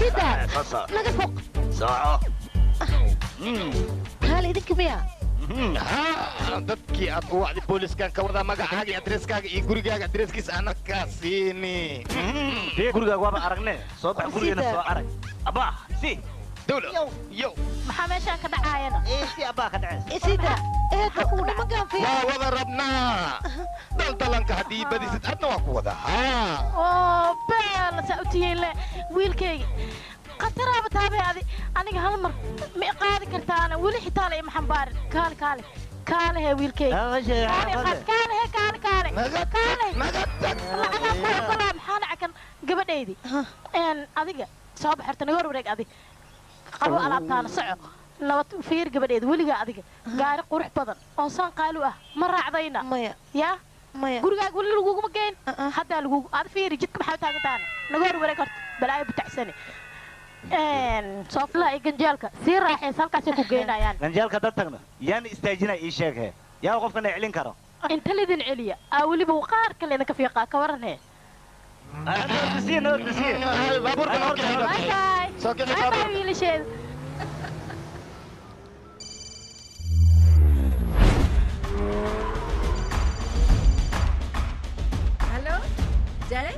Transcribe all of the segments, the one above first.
سيدا لقد فوق ساعة هل إذنك بيها ها dadkii aad u wacdi booliiskan ka wada magacaaga iyo adreskaaga iyo gurigaaga adreskiisa ana ka siini gurigaaga waaba aragne soo bax gurigeena soo arag abaa si dawla yo maxaa meeshaan ka dhacaayana si abaa ka dhacay سيدا إيه تقول ما كان فيها waa wada rabnaa daldalanka haddii badisid adna waa ku wada haa oo beel sautiile wiilkayga qataraaba taabeadi aniga hal mar ma qaadi kartaana weli xitaa la ima xambaarin kaale he wiilkayga kaale maxaa dhacakan gabadhaydi adiga soo baxarta naga hor wareeg adi qabo alaabtaana soco nabad fiir gabadheeda weligaa adiga gaari qurux badan oo saan qaalu ah ma raacdayna maya yaa maya gurigaaga weli laguguma geyn haddaa lagugu aad fiiri jidka maxaa taagantaana naga hor wareeg horta balaayo butacsane sooflaha iyo ganjeelka sii raaxaysa halkaasay ku geynayaan ganjeelka dad tagna yaan istaajina ii sheeg he yaa qofkana celin karo inta lidin celiya aa weliba qaar kale idinka fiiqaa ka waran he wiilasheeda Hello, Jay?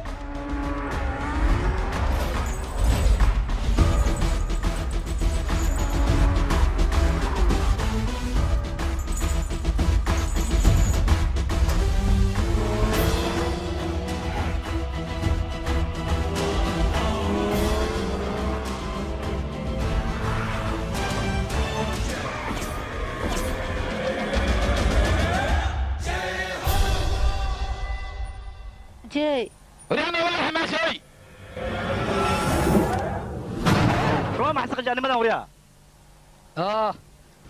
جاي ورينا ولا ما شيء روح ما حسق جاني مدى وريا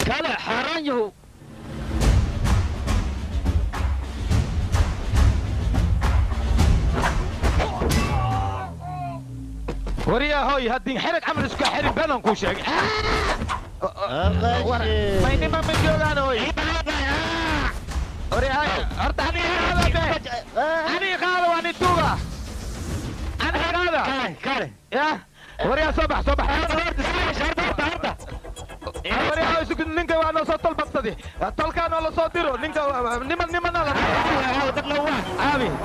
كلا حران يهو وريا هاي هدين حرك عمل اسكا حرك بينهم كل شيء ما يني ما من جوغان هاي وريا هاي ارتعني هذا أنا قال وأنا توغا أنا قال كاره يا وريا صباح وريا هاي سكت نينكا وأنا صوت البطة تلقى أنا ولا صوتيرو نينكا نمن أنا آمين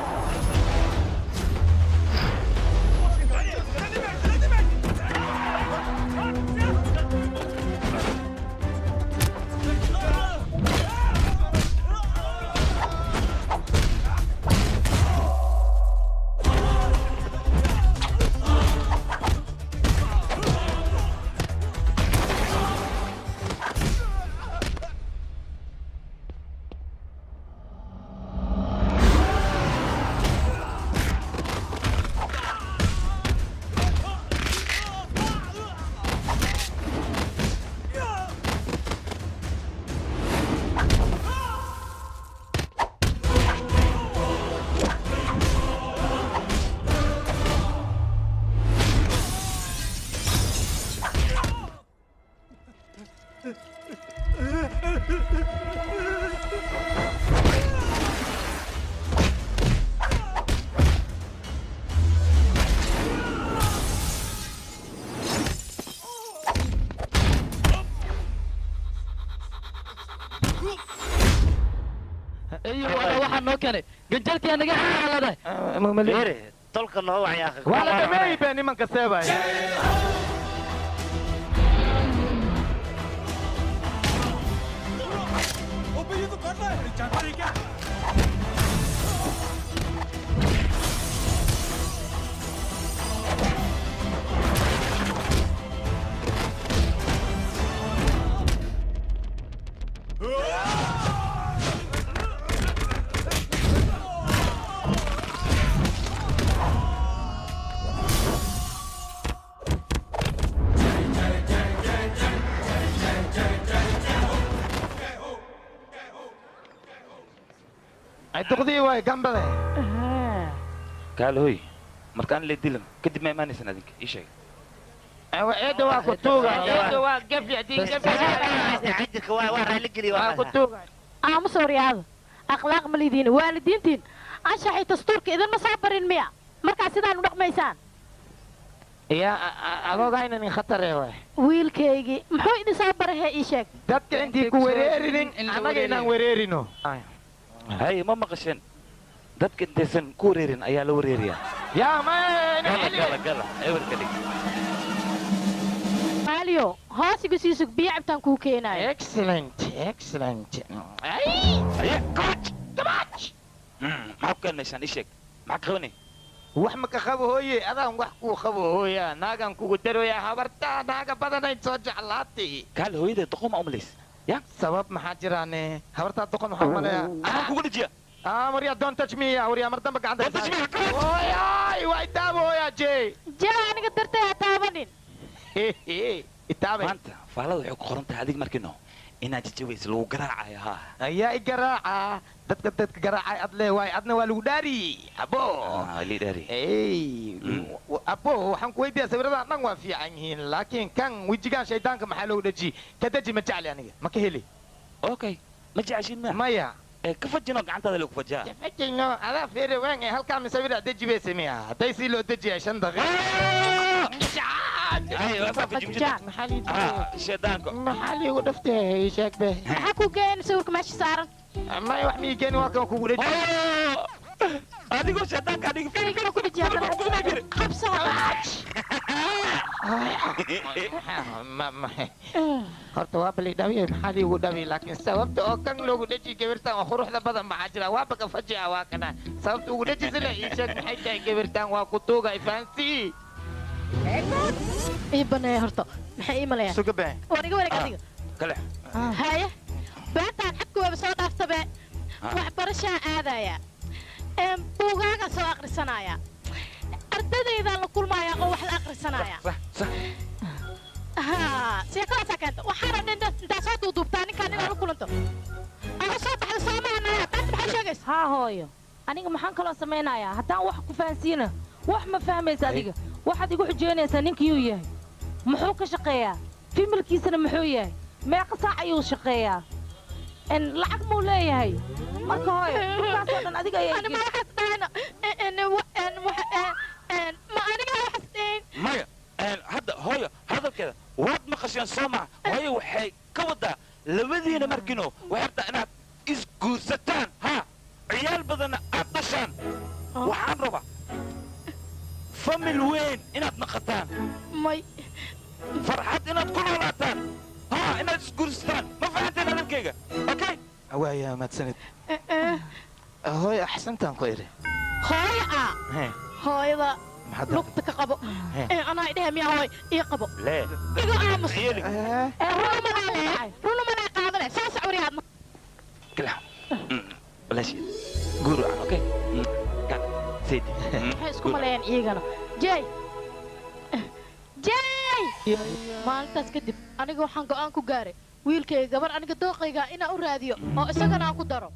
قنجلتي انا قاعد على مليري طلق النوع يا اخي ولا دمي بيني من كسبه تقضي واي قنبله قال هوي مركان اللي دلم كدب ما ماني سنادك ايش هيك عيد واكو توغا عيد واك قفل دي قفل عندك واه لقلي واكو توغا مصور يا هذا اخلاق مليدين والدينتين اشحي تستورك اذا ما صبرين ميا marka sidaan u dhaqmaysaan يا أبغى إنني خطر يا وي wiilkaygii muxuu idin soo barahee ii sheeg dadka intii ku wereerinin annaga inaan wereerino hay ma maqasheen dadka intaysan ku wareerin ayaa la wareeriyaa yaa ma gala ewerka dhig qaaliyo hoosiga sii sug biyo cabtaan kuu keenaayo excellent aye kabaaj maxaa ku keenaysaan ii sheeg maxaa ka qabanay wax ma ka qabo hooye adaan wax kuu qabo hooya naagan kugu daroya habartaa naaga badanayd soo jeclaatay kaale hooyadee doqon ma umalays ya sabab maxaa jiraane habartaa doqon waxaa umaleeya anaa kugu dhajiya marya don't touch me waryaa mar damba gacanta hooyaay waa itaaba hooya jey jaa aniga dartay ha taabanin itaabay maanta faalada waxay ku qoran tahay adig markiino inaad jajabaysa lagu garaacayo haa ayaa i garaaca dadka garaacay adle waay adna waa lagu dhaariyey abo liidhaari abo waxaan ku weydiiyaa sawiradan dhan waa fiican yihiin laakiin kan wejigaan shaydaanka maxaa loogu dhaji ka daji ma jecli aniga ma ka heli okay ma jeceshin ma maya ka fajino gacantaada lagu fajaa fajino adaa feere waan ee halkaa misawira deji bay sameeya hadday sii loo dejiyaa 5 daqiiqo shaydaanka maxaa liigu dhaftay sheeg be maxaa ku geeyeen sawirka meesha saaran may wax mii geeni waa kan kugu dhaji adigoo shaydaanka adiga Aniga ku dhaji hadda qabso horta waa bali dhawiye maxaa liigu dhawi laakiin sababta oo kan loogu dhaji gabirtaan oo quruxda badan maxaa jira waa baka fajica waa kana sababta ugu dhajisana ii sheeg maxay tahay gabirtaan waa ku tuuga ifaansii ii baneeya horta maxay ii maleeyaan suga been waan iga wareeg adiga kale haye beertaan xadku weeba soo dhaaftabe waxbarashaan aadaya buugaaga soo akhrisanaya ardadaydaan la kulmaya oo wax la akhrisanaya sheekadaasaa keenta waxaana intaa soo duuduubtaa ninkaan inaad la kulanto ama soo baxda soomahanaya taas maxay sheegaysa haa hooyo aniga maxaan kaloo samaynayaa haddaan wax ku fahansiina wax ma fahmaysa adiga waxaad igu xujeynaysaa ninkiyuu yahay muxuu ka shaqeeyaa fimilkiisana muxuu yahay meeqa saac ayuu shaqeeyaa lacag muu leeyahay marka hooyo markaasoo dhan adiga ayaa أنا ما راح أستعين ما أنا ما راح أستعين maya hadda hooyo hadalkeeda waad maqasheen soo maha hooyo waxay ka wadaa labadiina markino waxay rabtaa inaad isguursataan ha ciyaal badanna aad dhashaan waxaan rabaa famil weyn inaad naqataan ماي farxad inaad ku noolaataan ha inaad isguursataan ma fahanteen hadalkayga okay وايا ما تسند هوي أحسنتان قيري هاي هاي ذا محد لقطة كقبو أنا إيديها ميا هاي إيه قبو lee إيجو آمس ciyaali رونا ما قادر ساس عوري هذا kala balaashi guuru ah okay gad saydi هاي اسكو ملايين إيجانا جاي جاي maalintaas kadib aniga waxaan go'aan ku gaaray wiilkayga gabar aniga dooqayga inaan u raadiyo oo isagana aan ku daro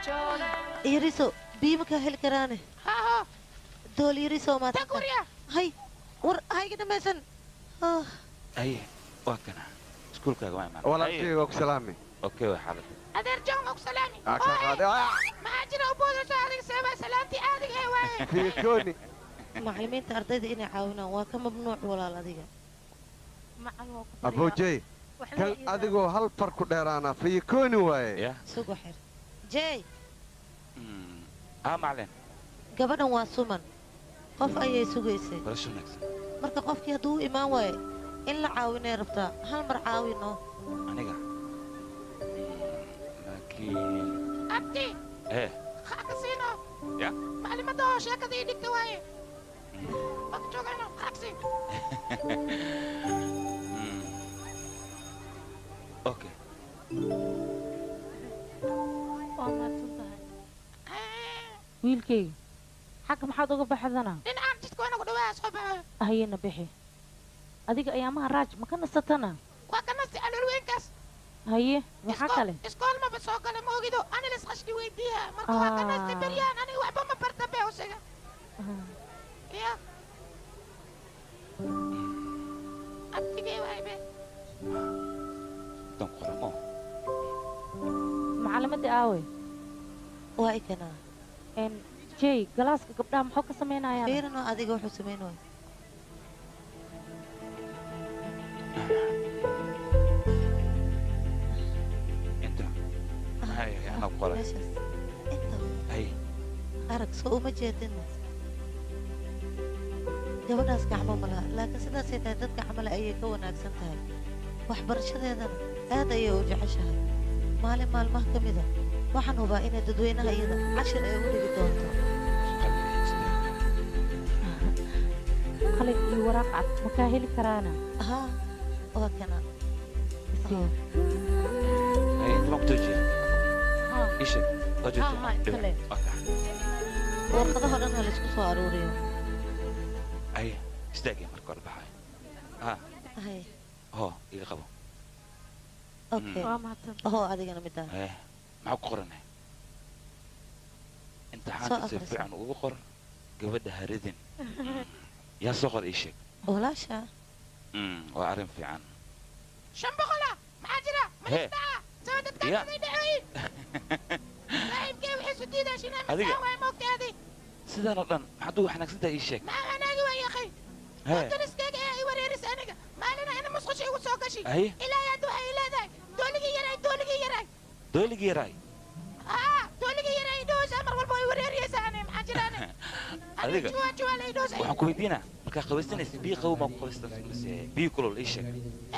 yariso biyo ma kaa heli karaane dool yariso maad hay war hayga dhamaysan aye waa kana iskuulkaaga waa imaan walaalkayga oo ku salaami okay waa xaalad adeer john og salaami ka qaade maxaa jira u boodayso adiga seebaa salaamtii aadiga ee waaye fiikooni macallimiinta ardayda inay caawinaan waa ka mamnuuc walaal adiga aboojey kan adigoo hal far ku dheeraana fiikooni waaye ya sugu xir jey macalin gabadhan waa suman qof ayay sugaysay barasho wanaagsan marka qofkii hadduu u imaan waayo in la caawinay rabtaa hal mar caawino aniga laakiin abdi xaqa siino ya maclimada oo sheekada ii dhigta waaye waqti joogayno xaq siin okay waa mahadsan tahay wiilkayga xagga maxaad uga baxdana dhinacaan jidka waa nagu dhawaa soo baxo hayena bixi adiga ayaamaha raaj ma ka nasatana waa ka nasti aloolweynkaas haye maxaa kale iskool maba soo gala ma ogido ani lis qashdi weydiiya marka waa ka nasti beryaan aniga waxba ma barta be usiga ya abdigay waaybe dan qoramo macalimadii aawe waa ikanaa jey galaaska gabdhaha muxuu ka samaynayaan fiirinoo adiga wuxuu samayn waayo inta hay ana qoray meeshaas inta hay arag soo uma jeedina gabadhaas gacmo ma laha laakiin sidaasay tahay dadka camale ayay ka wanaagsan tahay waxbarashadeedana aad ayay u jeceshahay maalin maalmaha ka mida waxaan hubaa inay dadweynaha iyada cashir ay ugu dhigi doonto qalin iyo waraaq cad ma kaa heli karaana haa waa kana hay inta ma ku toojiya isheg warqadaho dhan ha laysku soo aruuriyo ay istaagay marka hore baxay hay ho iga qabo okay waa mahadsan hoo adigana midaan maxaa ku qoranay imtixaanka si fiican ugu qor gabadha haridin yaa soo qor ii sheeg walaasha waa arrin fiican shan boqola maxaa jira malidhaca soo dadkaasay dhacoyin saaxiibkee waxay su diidaashinaa masaan waay moogtaadi sidan oo dhan maxaad ugu wanaagsantahay ii sheeg maxaa wanaagi waa yaqay dariskeyga ee i wareeris aniga maalina ina musqusha igu soo gashi ilaahay hadda waxay leedahay dooligii yaray dooligii yaray dooligii yaray dooligii yaray idhoosa mar walba way wareeriyeysaa ani maxaa jiraan adiga juwaala idhoosa waxaan ku weydiinaa markaa qabaysanaysa biyo qabow maa ku qabaysan mise biyo kulul ii sheeg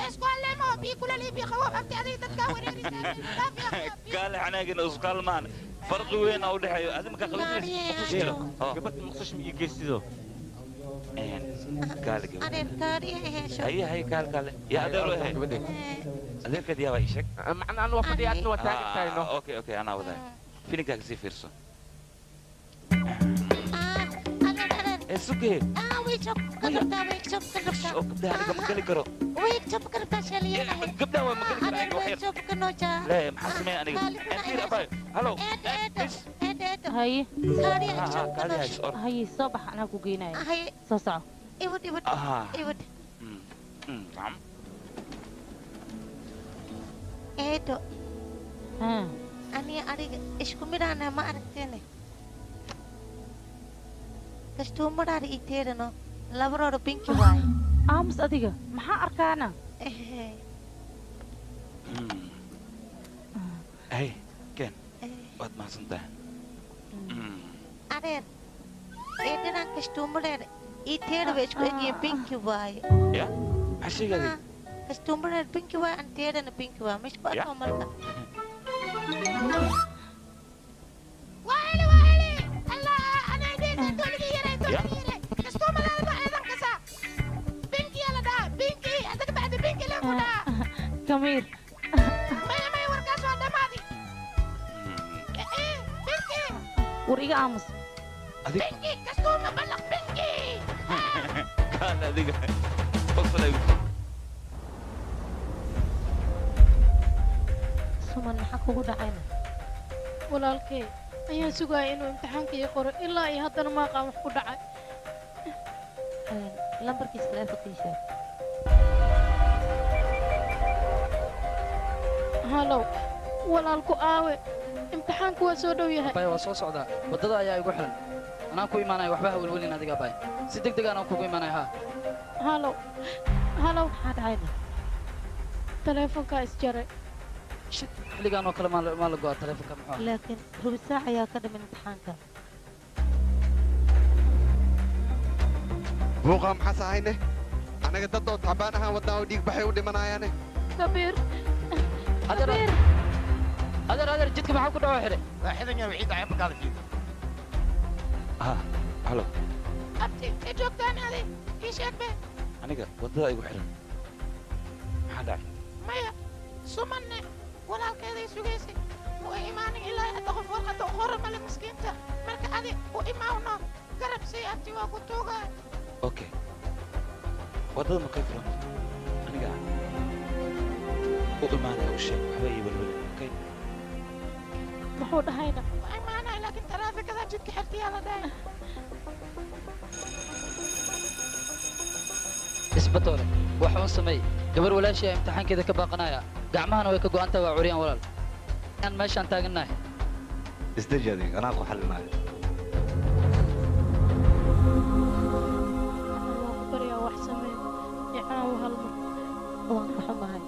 isku alleemo biyo kulul iyo biyo qabow abti adiga dadkaa wareerisaa kaale xanaagina iskaalmaan farqi weyn aa u dhexeeyo adi markaa qabaysanaysa muqdish jiro gabadha muqdish ma ii geysido kaale gabadha haye haye kaale kaale yaa adeer u ahe adeerkeed yaa baa ii sheeg macnaan waa fadhiya adna waa taagan tahay no okay okay anaa wadaa filinkaaga sii fiirso سكي قبلها أنا ما قال كرو قبلها ما قال كرو لا محسمين أنا أنتي أباي هلو هاي كالي هاي صور هاي صباح أنا كوجينا صوصة إيود إيود نعم إيدو ها أنا أريد إيش كميرانا ما أركتني كستومر أري إتيرنا لبرو بينك واي أمس أديك ما أركانا هاي كان وقت ما سنتهي أريد إيدنا كستومر إتير ويش كوي بينك واي يا عشان كذي كستومر بينك واي أنتيرنا بينك واي مش كوي أمرنا كمير ما ورقاش هذا ماضي بنكي وريقة عمس بنكي كستومة بلغ بنكي قال هذيك وصل سمن maxaa kugu dhacayna walaalkay ayaan sugaya inuu imtixaanka ii qoro ilaa iyo haddana ma aqaan wax ku dhacay lambarkiisa taleefankiisa halow walaalku aawe imtixaanku waa soo dhow yahay bay waa soo socdaa waddada ayaa igu xiran anaan ku imaanaya waxba ha welwelin adiga bay si degdeg anaan kugu imaanaya haa halow halow maxaa dhacayna taleefonkaa isjaray shit xilligaan oo kale maa la go'a taleefonka muxuu laakiin rubi saac ayaa ka dhiman imtixaanka buuqaa maxaas ahayne annaga dad oo tacbaan ahaan wadnaa oo dhiig baxay u dhimanayaane kabiir adeer jidka maxaa ku dhawo xidhay waaxidan yaa wixii dacay markaa la fiido halo abti ee joogtaan adi ii sheeg be aniga waddada igu xiran maxaa dhacay maya sumanne walaalkeeday sugaysay mu imaanin ilaa hadda qof warqadda u qoran male miskiinta marka adi u imaawno garabsay abti waa ku tuugaa okay waddada ma kay furan aniga u imaanaya u sheeg waxba ii welwelin okay muxuu dhahayna waa imaanaya laakiin taraafikada jidka xirtiyaa la dhahay isbatoole wax uun sameey gabar walaashii imtixaankeeda ka baaqanaya gacmahana way ka go'antahay waa curiyaan walaal aan meeshaan taagannahay isdeji adig anaa ku xalinaayo baryaa wax samee icaawo halma waan ka xumahay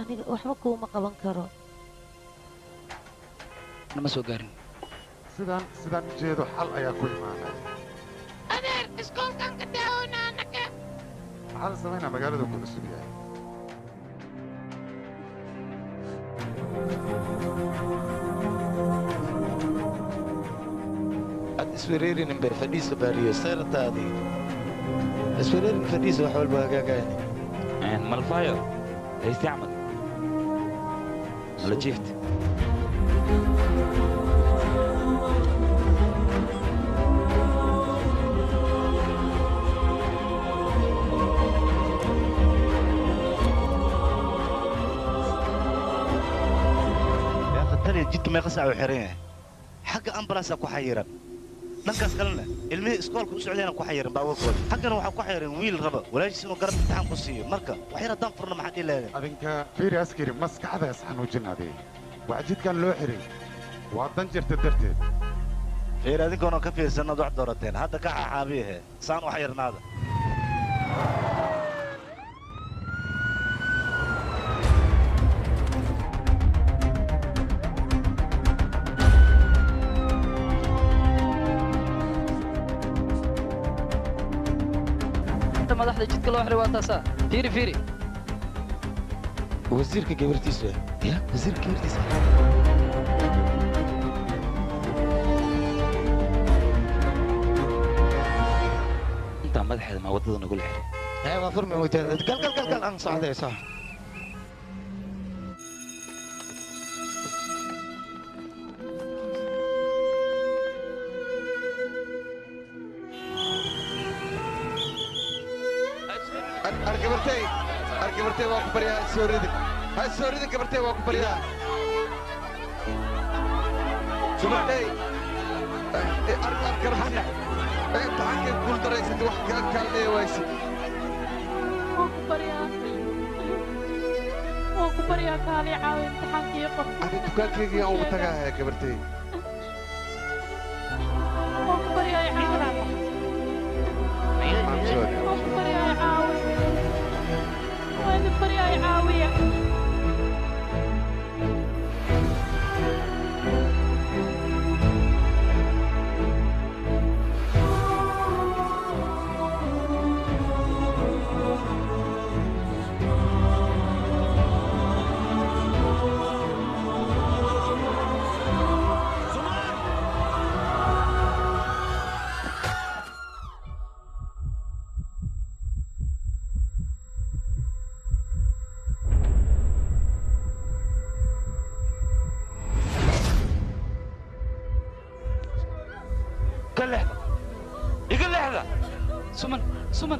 aniga waxba kuuma qaban karo nama soo gaarin sidaan u jeedo xal ayaa ku imaanaya adeer iskoolkan ka daawoonaa annaga maxaa la samaynaa magaalada ku cusub yahay ad iswereerinin bay fadhiisa baariyo sayrataadii iswereerin fadhiisa wax walba hagaagayani malfaayo haysti axmed mala jiifti jidka meeqa saac uu xiran yahay xagga ambalaasaa ku xayiran dhankaas kalena ilmihii iskoolka u socdayna ku xayiran baabuurkooda xaggana waxaa ku xayiran wiil raba walaashiis inuu garab imtixaan ku siiyo marka wax yar haddaan furna maxaad ii leedahay adinka fiiri askari maskaxdaas xanuujin adee wax jidkan loo xiray waa dan jirta darteed fiir adinkoona ka fiirsanaad wax doorateen hadda ka xaxaabiyahe saan u xayirnaada madaxda jidka loo xiray waa taasaa fiiri wasiirka gabartiisa ya wasiirka gabartiisa intaa madaxeeda maa waddada nagula xiray waa furmi weytaan gal aan socday sox gabartay waa ku baryaa sooridin ha sooridin gabartay waa ku baryaa gabartay garabsi imtixaankay guul daraysatay wax kaalmeeya waysi waan ku baryaa kaali caawi imtixaankii qof ani dukaankaygii aan ugu tagaahaya gabartay waan ku baryaa caawi waan ku baryaa caawi waan ku baryaa caawiya سمن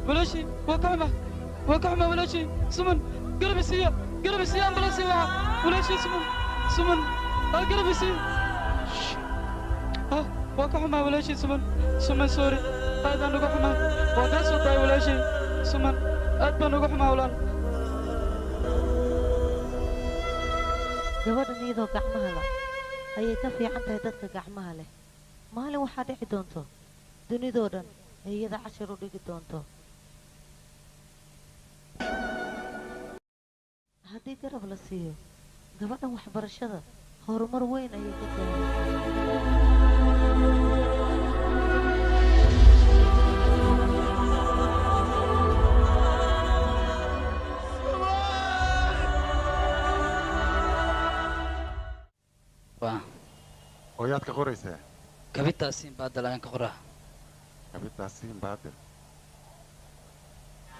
ولاشي وكعمة ولاشي سمن قلب السيارة أمبلانسي ولاشي سمن قرب يصير واقع حما ولا شيء سمن سوري هذا نقول حما واقع صوتي ولا شيء سمن أدبا نقول حما ولا gabadhan iyadoo gacmaha la ayay ka fiican tahay dadka gacmaha leh maalin waxaa dhici doonto dunidoo dhan ay iyada cashar u dhigi doonto haddii garab la siiyo gabadhan waxbarashada horumar weyn ayay ka gaaraysaa Oyaad ka qoraysaa kabitaasiin baadal ayaan ka qoraa kabitaasiin baadil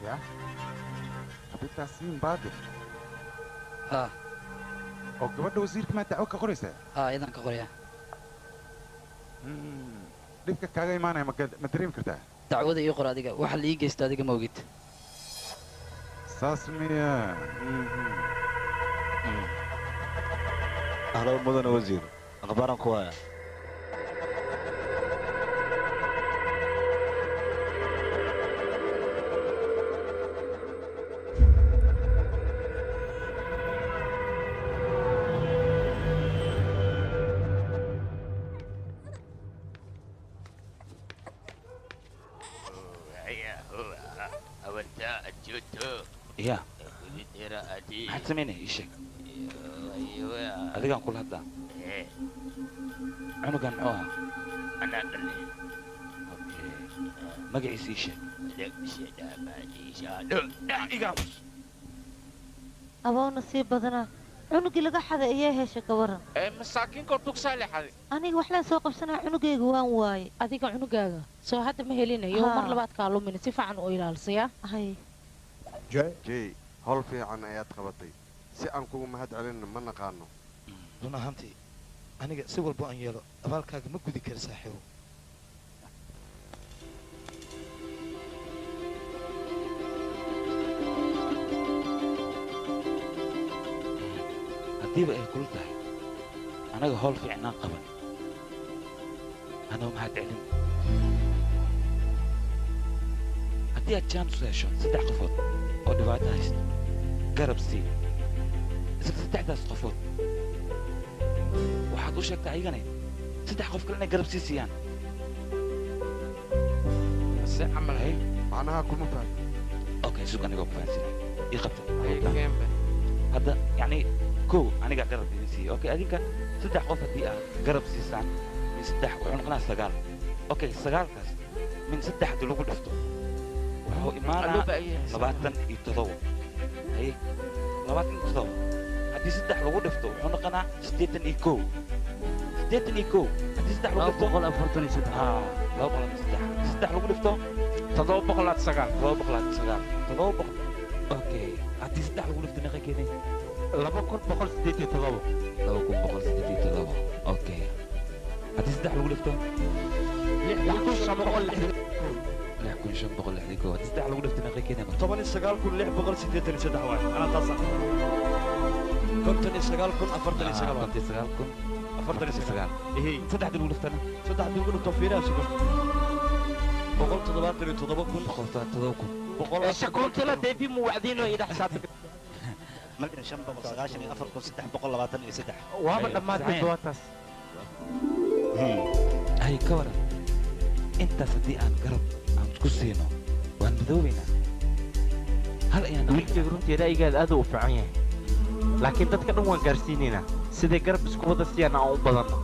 ya kabitaasiin baadil haa oo gabadha wasiirka maa dacwo ka qoraysaa haa iyadan ka qorayaa dhibka kaaga imaanaya ma dareemi kartaa dacwada ii qor adiga waxa la ii geysta adiga ma ogid saas miya ahlo mudane wasiir akhbaaran ku haya يا maxaad samaynaya ii sheeg adigaan kula hadlaa cunugan muxuu ahaa magaciisa ii sheeg aboona sii badanaa cunugii laga xaday ayaa hesha gabaran masaakiinka dugsaa la xaday aniga wax laan soo qabsanaa cunugayga waan waaye adiga cunugaaga soo hadda ma helinayo mar labaad kaa lumina si fiican u ilaalsayaa hay jay hol fiican ayaad qabatay si aan kugu mahad celinna ma naqaano run ahaantii aniga si walba aan yeelo abaalkaaga ma gudi kara saaxiibo haddiiba ay kula tahay anaga howl fiicnaan qaban anoo mahad celin haddii aad jaanis u hesho 3 qofood oo dhibaato haysta garab sii isla 3daas qofood waxaad u sheegtaa ayagana 3 qof kale inay garab sii siiyaan si camal hay macnaha kuma fahmi okay suuq anigoo ku fahansinay ii qabta hadda yacni kow anigaa garab idin siiyey okay adinka 3 qof haddii aad garab siisaan min 3 wuxuu noqonaa 9 okay 9kaas min 3 haddii lagu dhifto wuxuu imaanaa 27 haye 27 haddii 3 lagu dhifto wuxuu noqonaa 81 haddii 3 lagu dhifto 243 haa 243 lagu dhifto 709 okay haddii 3 lagu dhifto meeqa keenay 2187 okay haddii 3 lagu dhifto 6560 haddii 3 lagu dhifto meeqa keenay 19683 waay ana taas 59449 ehe 3 lagu dhiftana 3 lagu dhifto fiiraa sugo 177 shakuntila deebi mu wacdiino ida xisaabta markan 594,323 waaba dhammaatay dootaas hay ka waran intaas haddii aan garab aan isku siino waan madoobaynaa hal ayaan wiilkayga runtii ra'yigaada aad u fiican yahay laakiin dadka dhan waan gaarsiinaynaa siday garab isku wada siiyaan aan u badanno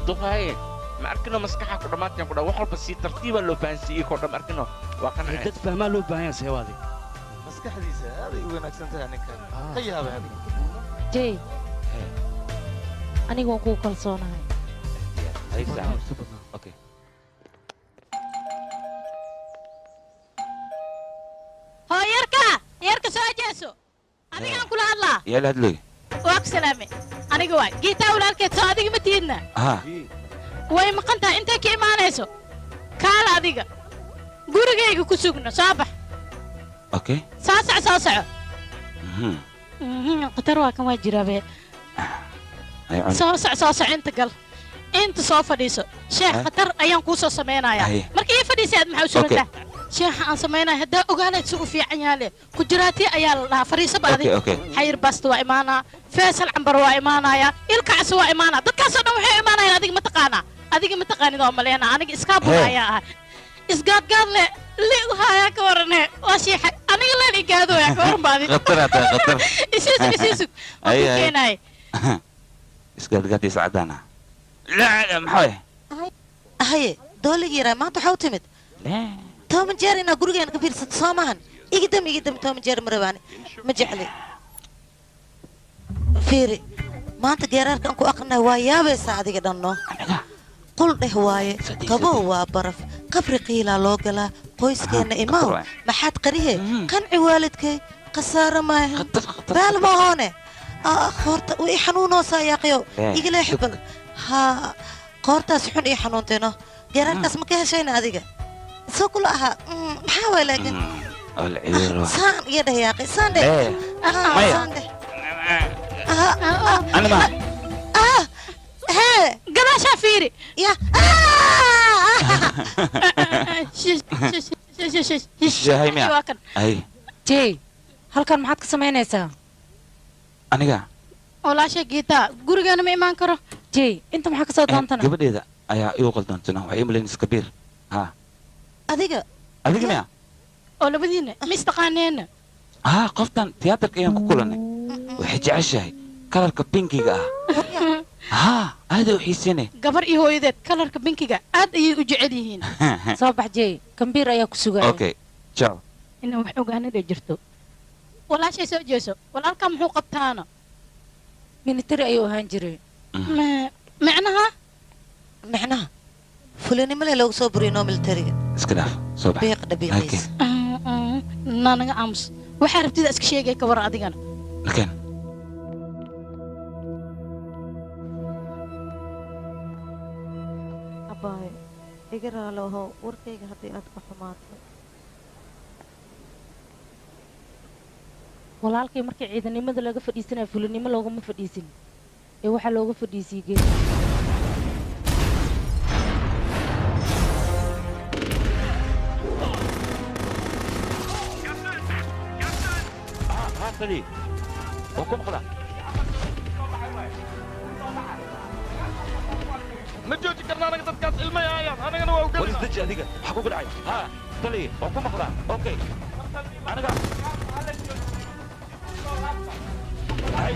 duqaaye ma arkino maskaxa ku dhammaanteen ku dha wax walba si tartiiba loo fahansiiyey koo dham arkino waa kan dad fahmaa loo baahan yahay seewaadi maskaxdiisa aaday u wanaagsan tahay ninkan ka yaabay adiga jay aniga waan kuu kalsoonahay okay hoo yarka soo jeeso adigaan kula hadlaa yaa la hadlooy waa ku salaame aniga waay giitaa walaalkeed soo adiga ma tiidna ها way maqan tahay intay ka imaanayso kaala adiga gurigayga ku sugno soo bax okay soo soco qatar waa kan waa jiraabe soo soco inta gal inta soo fadhiiso sheekh qatar ayaan kuu soo samaynayaa marka ii fadhiisaad maxaa u surantaa sheekha aan samaynaya haddaa ogaanayd si u fiican yaale ku jiraati ayaa la dhahaa fadhiisaba adiga xayir basta waa imaanaa faysal cambar waa imaanayaa ilkacsi waa imaanaa dadkaasoo dhan waxay imaanayaan adiga ma taqaanid oo maleena aniga iskaabula ayaa ahay isgaadgaad le ligu haayaa ka warane waa sheekha aniga leen igaadoya ka waran baadi qatar isiisug waa ku keenaay isgaadgaad iscadaana لا محوي هاي دولي يرى ما تحاول تمد لا توم جاري أنا أقول لك أنا كبير ست صامهن يقدم توم جاري مرباني مجحلي فيري ما أنت جارك أنكو أقنع ويا بس عادي كده إنه قل ده هواية كبوا برف قبر قيلا لوجلا قويس كأنه إمام ما حد قريه كان عوالدك قصارى ما بال ما هونه خورت ويحنونه سايقيو يقول يحبك ها قورتاس حن إيه حنونتنا جرالتاس ما كهشينا هذيك سو كلها محاولة العير سان يده يا أخي سان ده سان ده أنا ما ها قلا شافيري يا شهيمة أي جي هل كان محط كسمينيسا أنا ولا شيء جيتا قولي أنا ما إيمان كره جي أنت محط كسر دانتنا قبل إذا أيا يوقف دانتنا وعي ملينس كبير ها أديك ميا ولا بدينا مستقانين قفتان تياتر كيان كلنا وحج عشاي كلر كبينكي ها هذا وحيسيني قبر إيه هو إذا كلر كبينكي عاد يجعليهن صباح جي كمبير أيا كسوغا أوكي تشاو إنه محوق أنا دجرتو ولا شيء سو جيسو ولا كم محوق قبتانا من ترى أيوه هنجري معناها فلاني ملا لو صبري نوم التري اسكداف صباح بيق دبيقيس نانا أمس وحارب تدا اسك شيء كبر أدينا لكن أباي إجرا له هو وركيج هدي أتبع حمات walaalkay markii ciidanimada laga fadhiisanay fulinimo loogama fadhiisin ee waxa looga fadhiisiyay geed هاتلي وكم خلا مجوتي كرنا انا قد كاس الماء يا انا انا وقلت وليس دجا هذيك حقوق العين ها تلي وكم خلا اوكي انا قاعد هاي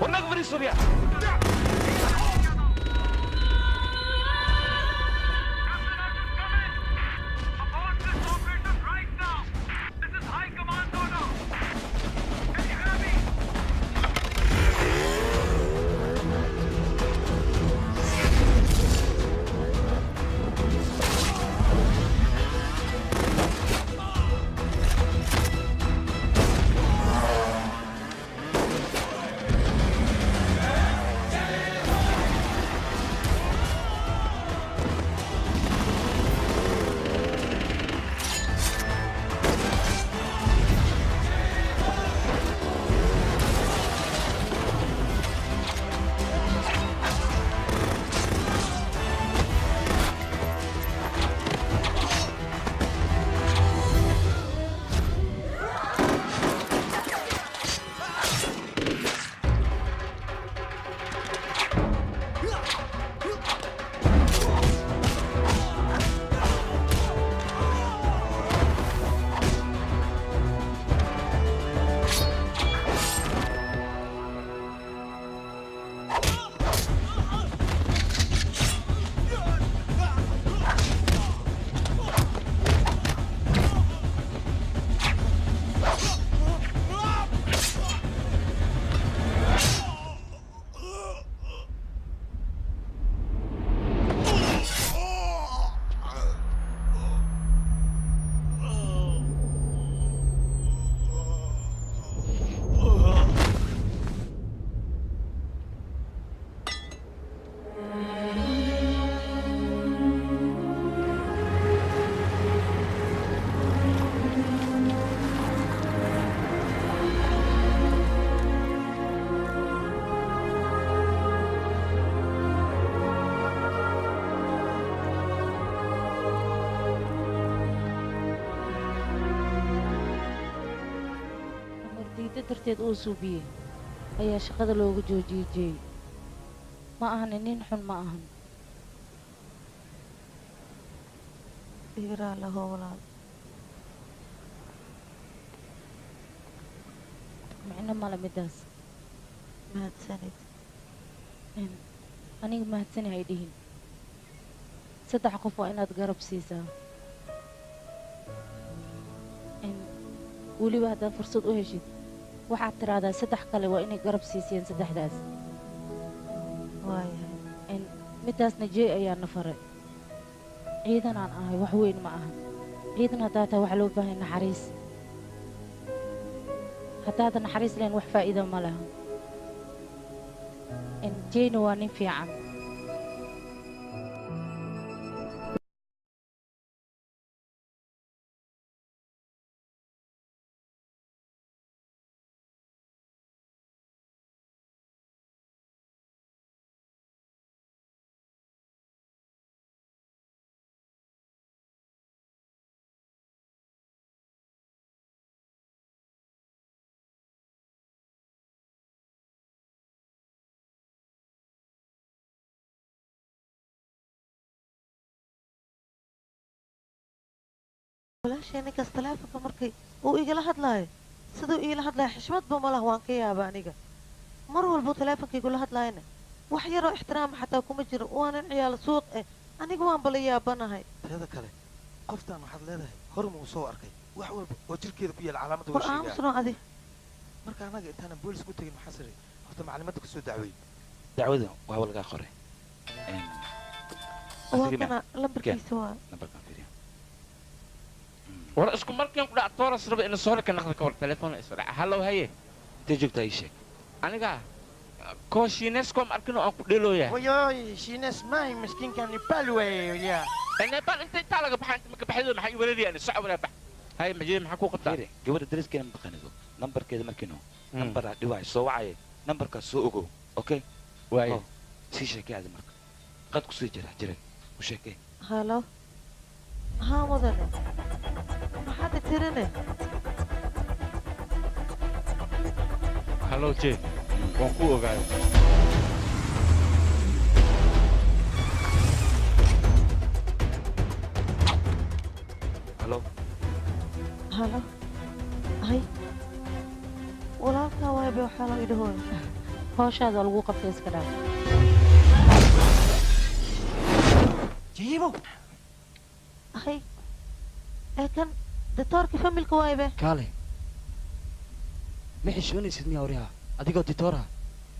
ونقبل سوريا cabsi darteed uu suubiyey ayaa shaqada looga joojiyey jeey ma ahani nin xun ma ahan igiraa laho walaal micno male midaas mahadsanid aniga mahadsani hay dhihin 3 qof waa inaad garab siisaa weliba haddaad fursad u heshid waxaad tiraahdaa 3 kale waa inay garab siisiyeen 3daas waayahay midaasna jeey ayaa na faray ciidanaan ahay wax weyn ma aha ciidan haddaa tahay waxaa loo baahan naxariis haddaadan naxariis lahayn wax faa'iido ma laha jeeyna waa nin fiican walaashee ninkaas taleefonka markay uu igala hadlaayo siduu iila hadlaya xishmadba ma lah waan ka yaaba aniga mar walbuu taleefonka igula hadlaayana wax yaroo ixtiraama xataa kuma jiro waanan ciyaalo suuq eh aniga waan bala yaabanahay teeda kale qoftaan waxaad leedahay hor muu soo arkay wax walba oo jirkeeda ku yaala calaamada war aamusno adi marka anaga intaanan boolis ku tegin maxaa sare horta maclimadda kasoo dacweey dacwada waa lagaa qoray waa kana lambarkiisa waa lambarkan fiiriya war isku markiin ku dhac tooras raba in soo rika naqda ka war telefoon isra hallo haye intee joogtaa ii sheeg aniga ko shiineskom arkino aan ku dhelooya wayoy shiines maay miskiinkan nepal weeya nepal inta intaa laga baxay inta maka baxdo maxay wareeriyaan socod wala bax hay majid maxaa ku qabtaa gabadha dariskeena ma taqaanido nambarkeeda markiino nambaraa dhiwaay soo wacaya nambarkaas soo ogow okay waaye sii sheekay adi marka qad ku sii jira jiray u sheekay halo haa mudane maxaad tirine hallo jee waan ku ogaayo halo halo hay walaalkaa waaybe waxaa loo idhahooy hawshaada lagu qabtay iska dhaaf jiibo hay ee kan ditoorka familka waaybe kaale ma xishoonaysid miyaa waryaha adigoo ditoora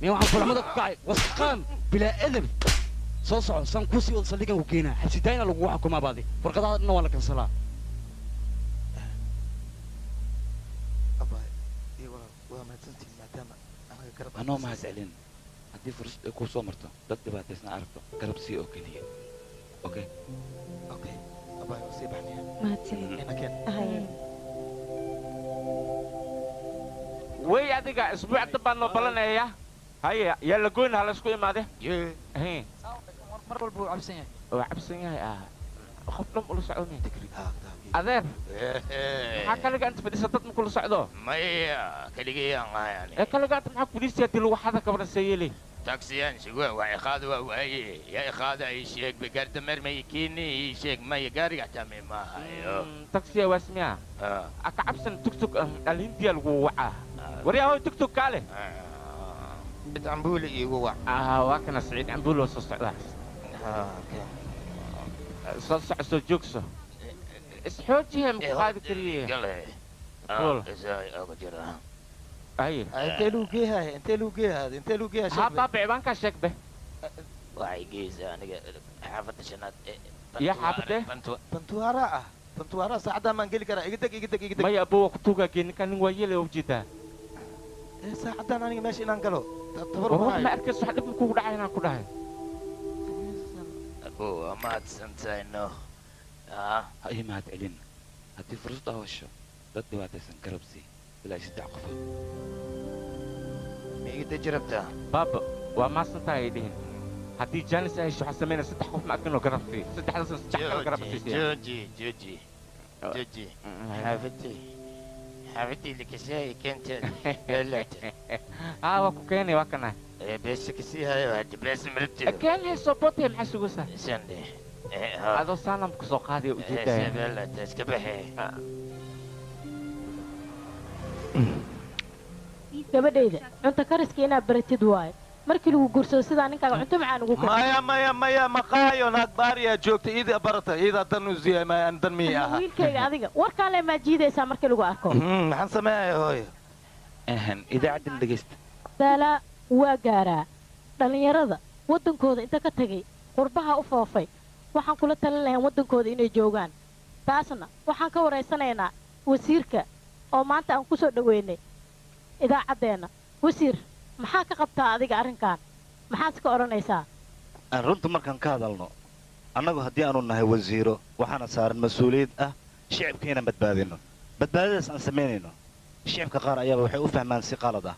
miya waxaan fulamada ku kacay wasqaan bilaa edab soo soco saan kuu sii wada saldhigan ku keenaa xabsitaayna lagugu xukumaa baadi warqadaha dhanna waa la kansalaa waa mahadsantiin maadaama anaga garab anoo mahad celin haddii fursad ay kuu soo marto dad dhibaataysna aragto garab sii oo keliya okay okay abay waa sii baxnaya mahadsanid inakeen way adiga isbuucda baan noo balanaya haye yaa la goyn hala isku imaade mar walba wuu cabsan yahay oo cabsan yahay qof dhan ula socdo adeer maxaa kaliga inta fadhiisa dad makula socdo maya kaligayaan yani ee kaliga inta maxaa fadhiisiya dil waxada kabarasayeli taksiyan shigwa waa iqaada waa waaye yaa iqaada ay sheeg bigarda mermay kiini sheeg maya gaariga tame maahayo taksiya waasmiya aka cabsan tugtug dhalintiya lagu wacaa waryaa hoy tugtug kaale cid cambuuli iigu wac waa kana saciid cambuuli oo soo socdaa soo soco soo joogso isxoojihe maku qaadi kariye aye intee luu geehaay intee luu geehaad intee luu geehaa haa baabe cibaankaa sheeg be waxay geysaa aniga xaafadda shanaad iyo xaafadee bantuwaara ah bantuwaara saacadaan baan geli karaa iga deg iga deg iga deg maya abuwa ku tuugaa geeninka nin waa yeelay oo ujeedaa saacadaan aniga meesha inaan galo tabar wax ma arkayso wax dhib kugu dhacay inaan ku dhahay abuwa mahadsantahay no ha ii mahad celin haddii fursad aa hesho dad dhibaataysan garab sii ilaa 3 qofood ma iga deji rabtaa baaba waa maasantahay ay dhihin haddii jaanis ay hesho waxaa samayna 3 qof ma arkinoo garab sii 3 kale garab siisaya jooji jooji jooji xaafadii حبيبتي اللي كساي كانت قلت وكاني وكنا بس كسيها بس مرتي كان هي صوتي محسوسه سندي هذا صنم كسوقادي وجدا سبلا تسكبحي gabadhayda cunto kariska inaad baratid waayo markii lagu guursado sidaa ninkaaga cunto macaan ugu kariyo maya maqaayo naag baariyaa joogta iida barata iidaa dan u siiyay maan dan mii aha wiilkayga adiga warkaan le maa jiidaysaa markii lagu arko maxaan sameeyay hooyo idaacaddan dhegaysta daalaa waa gaaraa dhallinyarada waddankooda inta ka tegay qurbaha u foofay waxaan kula talin lahayn waddankooda inay joogaan taasna waxaan ka waraysanaynaa wasiirka oo maanta aan ku soo dhoweynay idaacaddeenna wasiir maxaa ka qabtaa adiga arrinkan maxaad ka odhanaysaa runta markaan ka hadalno annagu haddii aanu nahay wasiiro waxaana saaran mas-uuliyad ah shicibka inaan badbaadino badbaadadaas aan samaynayno shicibka qaar ayaaba waxay u fahmaan si qalad ah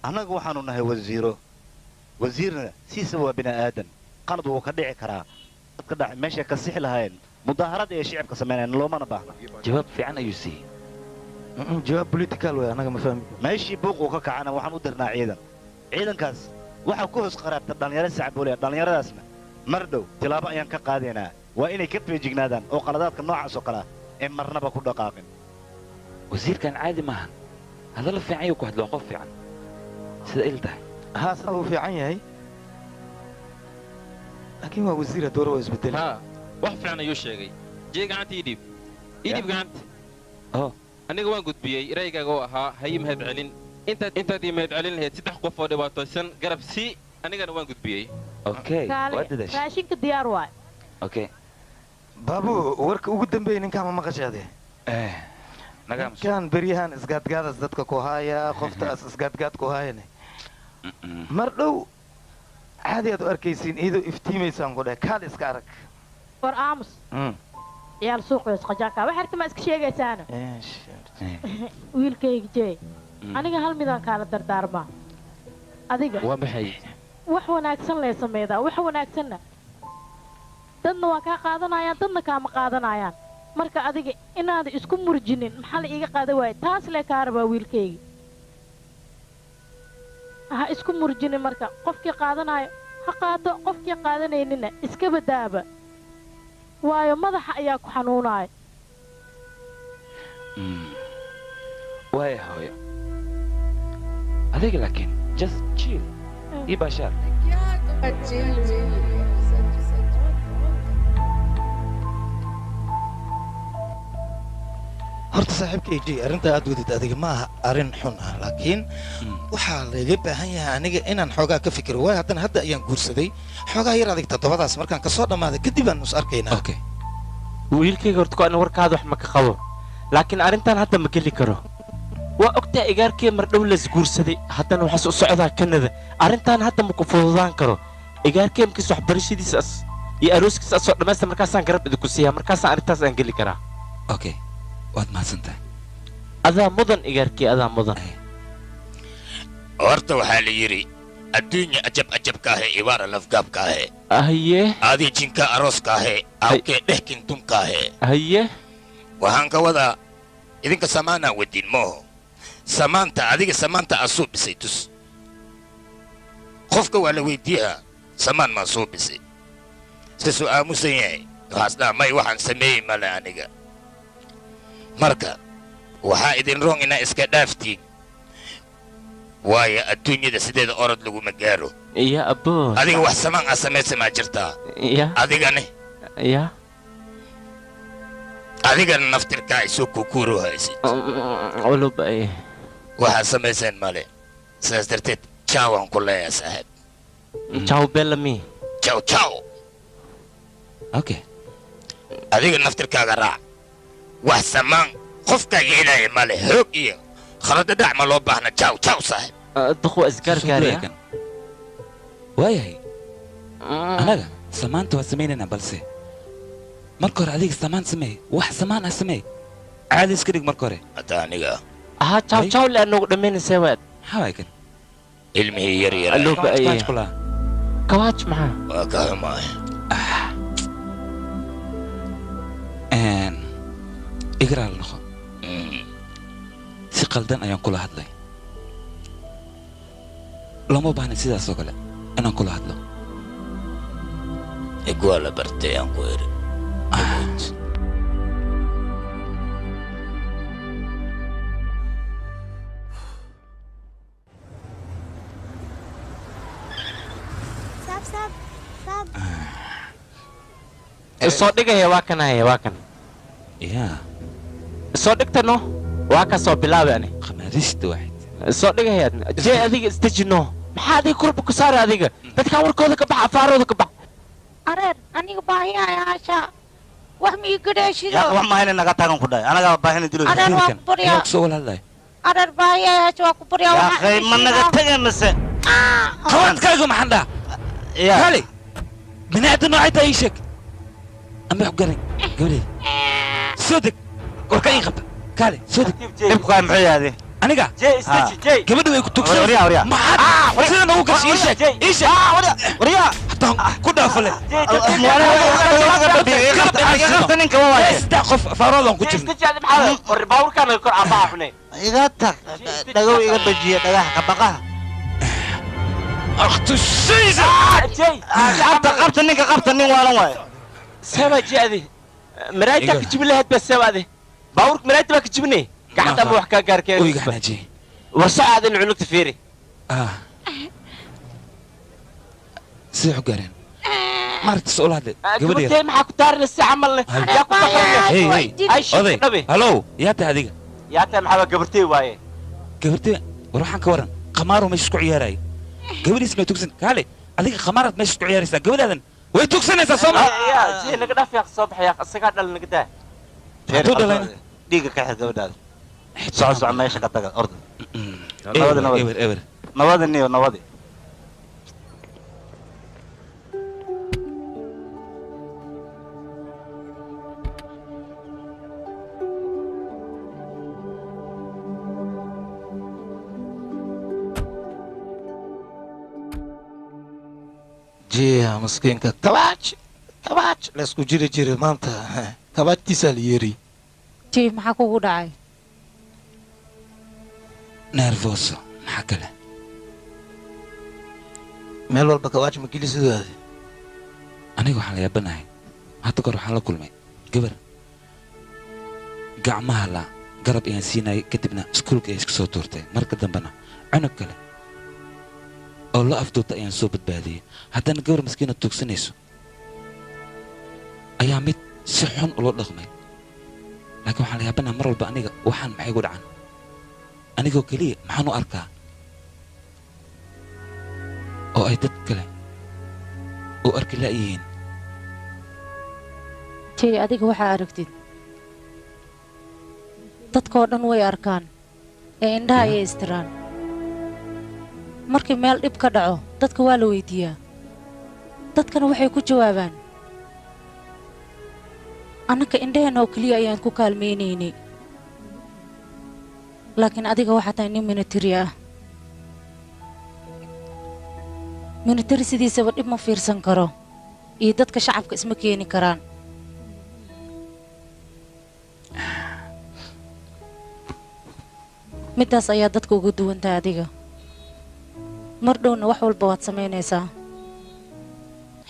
annagu waxaanu nahay wasiiro wasiirna siisaba waa bini aadan qalad wuu ka dhici karaa dadka dhac meeshay ka sixi lahayn mudaaharad ay shicibka samaynayn loomana baahna jawaab fiican ayuu siiyey jawaab political way anaga ma fahmi meeshii buuq uu ka kacana waxaan u dirnaa ciidankaas waxaa ku hoos qaraabta dhallinyaro sacbooliya dhallinyaradaasna mar dhow tilaabo ayaan ka qaadaynaa waa inay ka feejignaadaan oo qaladaadka noocaas oo kale ah ee marnaba ku dhaqaaqin wasiirkan caadi maahan hadalla fiican ayuu ku hadlo qof fiican sida il tahay haasna wuu fiican yahay laakiin waa wasiira doora waa isbedel wax fiican ayuu sheegay jee gacanta idhiib gacanta aniga waan gudbiyey raygaaga oo ahaa hayi mahad celin intaad ii mahad celin lahayd 3 qof oo dhibaataysan garab si anigana waan gudbiyey raashinka diyaar waay baabu warka ugu dambeeyay ninkaan ma maqashaade ninkaan beryahan isgaadgaadas dadka ku haaya qoftaas isgaadgaad ku haayane mar dhow caadi aad u arkaysiin iyadoo iftiimaysaan ku dheh kaal iska arag war aamus ciyaal suuqees qajaanka wax arta ma iska sheegaysaana wiilkayga jee aniga hal midaan kaala dardaarmaa adiga waa maxay wax wanaagsan lee sameedaa wax wanaagsanna dadna waa kaa qaadanayaan dadna kaama qaadanayaan marka adiga inaada isku murjinin maxaa la iiga qaada waaya taas lee kaa rabaa wiilkayga ha isku murjinin marka qofkii qaadanayo ha qaato qofkii qaadanaynina iska badaaba waayo madaxa ayaa ku xanuunaya waaya hooyo adiga laakiin just chill ii baashaar horta saaxiibkay jey arrintaa aad wadid adiga ma aha arrin xun ah laakiin waxaa laga baahan yahay aniga inaan xoogaa ka fikiro waayo haddana hadda ayaan guursaday xoogaa yar adig toddobadaas markaan kasoo dhammaaday kadib aan is arkaynaa wiilkayga horta ku-aan warkaada wax ma ka qabo laakiin arrintan hadda ma geli karo waa ogtaa igaarkee mar dhow las guursaday haddana waxaas u socdaa kanada arrintan hadda ma ku fududaan karo igaarkee markiis waxbarashadiisaas iyo arooskiisaas oo dhammaysta markaasaan garab idinku siiyaa markaasaan arrintaas aan geli karaa waad mahadsantahay adaa mudan igaarkii adaa mudan horta waxaa la yidhi adduunya ajabkaahe ibaara lafgaabkaahe haye aadii jinka arooskaahe awkee dhexkintumkaahe haye waxaan ka wadaa idinka samaanaa wadin mooho adiga samaanta aa soo dhisay tus qofka waa la weydiiyaa samaan maa soo dhisay sisuu aamusan yahay waxaasdhaa may waxaan sameeyey male aniga marka waxaa idin roon inaa iska dhaaftiin waayo adduunyada sideeda orod laguma gaaro ya abo adiga wax samaan aa samaysamaa jirtaa adigane adigana naftirkaa isoo kukuuro haysid waxaad samayseen male sidaas darteed jaawaan ku leeyaa saaxiib jaw bellamy jaw adiga naftirkaaga raac wax samaan qofkaa yeelaya male hoog iyo khaladadhac ma loo baahna jaw saaxiib duqwa isgaargaariya waayahay annaga samaanta waa samaynaynaa balse marka hore adiga samaan samee wax samaan ah samee caadi iska dhig marka hore hadda aniga jaw le anugu dhammaynaysaa waad maxaa waay kan ilmihii yar kawaaj maxaa waa ka xumaay igraal noqo qaldan ayaan kula hadlay lama baahna sidaas oo kale inaan kula hadlo igwaa la bartay aan ku eri soo dhigaya waa kan haya waa kan yaa soo dhigtano waa ka soo bilaabay ani khamaarista waxayd soo dhigaya jee adiga isdejino maxaa adiga kurba ku saara adiga dadkaan warkooda ka bax afaarooda ka bax areer aniga baahiyaaya haasha wax mii gadhaashido yaa wax mahayna naga taagan ku dhahay anaga baahina dilo areer waa ku baryaa soo wal hadlay areer baahiyaaya haasha waa ku baryaa yaa akhay ma naga tagay mise qawadkaaga maxaan dhaa kale binaada noocay tahay ii sheeg ama wax garan gabadheed soo deg warka ii qabta kale soo deg dhibkaa muxuu yahay aniga gabadha way ku tugsan maxaad sidan ugu gashay ii sheeg waryaa hataan ku dhaafale saddex qof faaroodan ku jirna baawurkaan kor abaafne iga tag dhagow iga bajiya dhagaxa ka baqaha akhtu shaysa qabta ninka qabta nin waalan waaye سبا جادي مرايتك كجبلها بسبادي باورك مرايتك ما كجبني قاعد ابو حكا قاركين وي قاعد نجي وسعد العنق تفيري سيحو قارين مارت سؤال هذا قبل ما حكو تار لسه عمل يا كنت هي هي هلو يا تا هذيك يا تا محبا قبرتي واي قبرتي وروحان كورن قمارو مش اسكو عياراي قبل اسمه تكسن قالي هذيك قمارات مش اسكو عياريسا قبل هذا way tugsanaysaa soo ma ya jee naga dhaaf yaa soo baxaya asaga dhal naga daa tu dhalayna dhiiga ka xir gabadhaada soco meesha ka taga orda nabada niyo nabadi جيه مسكينك كباش كباش لاسكو جيري جيري مانتا كباش تسال يري جيه maxaa kugu dhacay nervoso maxaa kale meel walba kawaash ma gelisidooda aniga waxaan la yaabanahay hadda kor waxaan la kulmay gabar gacmaha la garab ayaan siinayay kadibna iskuulka ay iska soo tuurtay marka dambena cunug kale oo la afduubta ayaan soo badbaadiyey haddana gabar maskiina tuugsanayso ayaa mid si xun ula dhaqmay laakiin waxaan la yaabanaha mar walba aniga waxaan maxay gu dhacan anigoo keliya maxaan u arkaa oo ay dad kale u arki la'yihiin jey adiga waxaa aragtid dadkoo dhan way arkaan ee indhaha ayay istiraan markii meel dhib ka dhaco dadka waa la weydiiyaa dadkana waxay ku jawaabaan annaka indhaheenna oo keliya ayaan ku kaalmaynaynay laakiin adiga waxaa tahay nin minitari ah minitari sidiisaba dhib ma fiirsan karo iyo dadka shacabka isma keeni karaan middaas ayaa dadka uga duwantahay adiga mar dhowna wax walba waad samaynaysaa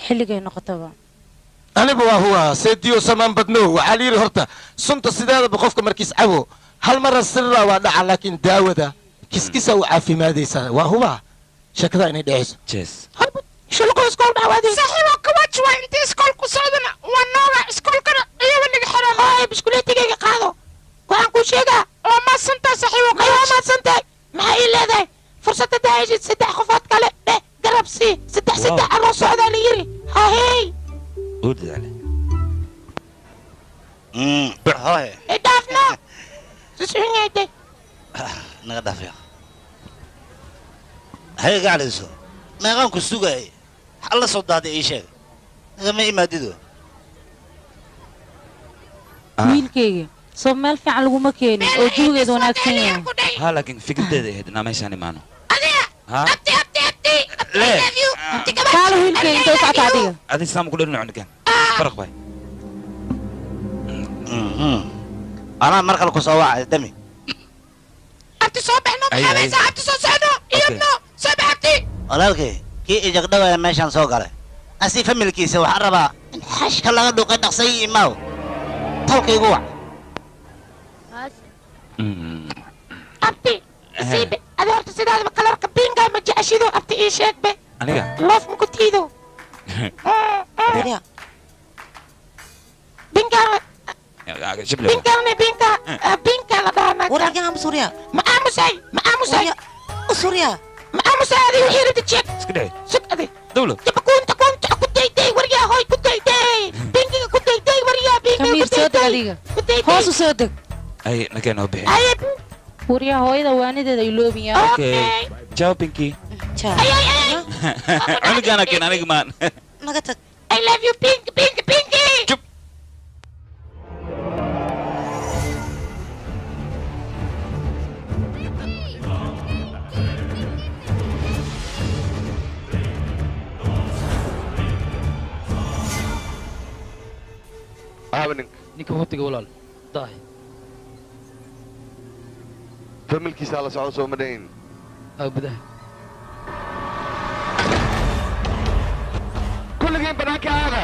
xilligay noqotaba aniba waa huwa seediyo samaan badno waxaa la yidhi horta sunta sideedaba qofka markiis cabo hal mara sirra waa dhaca laakiin daawada kiskisa u caafimaadaysaa waa huba sheekada inay dhacayso jees shulqo iskool dhawaadii saxiibo kawaaj waa intii iskoolku socdana waa nooga iskoolkana iyaba naga xiran hooy biskuleetigayga qaado waxaan kuu sheegaa waa maadsantaa saxiibo waa maadsantahay maxaa ii leedahay fursadda daayashid 3 qofood kale dheh garab sii 3 aroo socdaa la yiri hahey ودعلي هاي دافنا سسعيدي نقدف يا هاي قاعد يسو ما قام كسوقي حلا صداد اي شيء ما يماددو wiilkayga soo meel fiican laguma keenin oo jawigeeda wanaagsan yahay ها لكن فكرتي هيد انا ماشي معنا ها kaala wiilkayga intay u socota adiga هذه سام كل انه عندك فرق باي انا مرقل كسواع دمي abti soo baxno maxamaysa abti soo socno iyadno soo baxabti walaalkay kii ijagdhawaya meeshaan soo galay asi familkiisa waxaa rabaa in xashka laga dhuuqay dhaqsay imaaw tawkaygu wac abti siibe adi horta sidaadaba kalarka biingaa ma jeceshido abti ii sheegbe aniga loof maku tiido binka la dhahaa surya ma aamusay surya ma aamusay adi wixii rabta jeeg iska dhahay sug adi dawla kunta ku dayday waryaa hoy ku dayday binkiga ku dayday waryaa binkiga kamiir soo deg adiga hoos u soo deg ay nakeen oo bixin waryaa hooyada waanideeda ay loobiyaa okay ciao pinky cunugaana keen aniga maan naga tag I love you pinky ninka hootiga walaal daay familkiisa la socdo soo madhayn gudaha kulligeen banaanka aada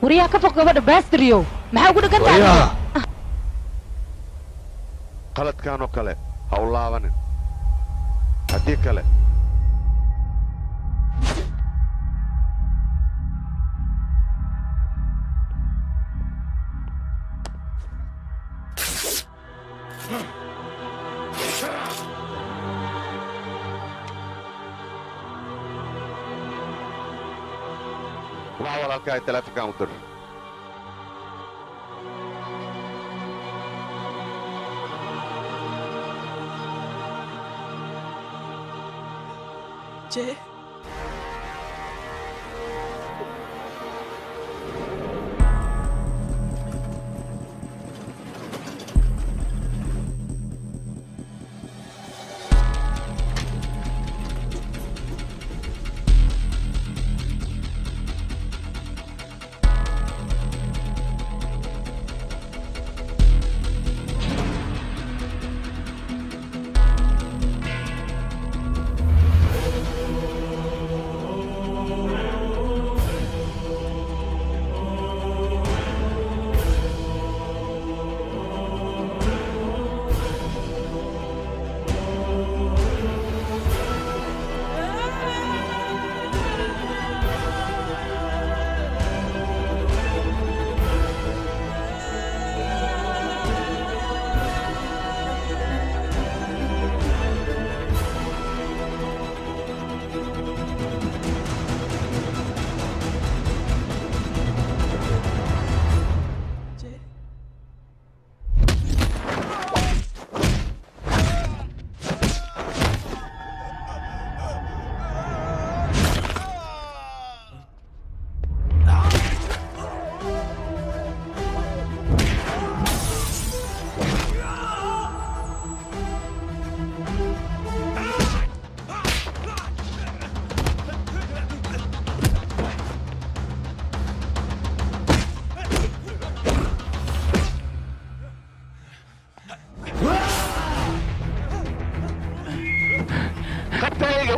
waryaa ka fog gabadha baastiryow maxaa ugu dhagan tahay qaladkaanoo kale ha u laabanin haddii kale waa walaalkaa teleefonkaan u dir Jay.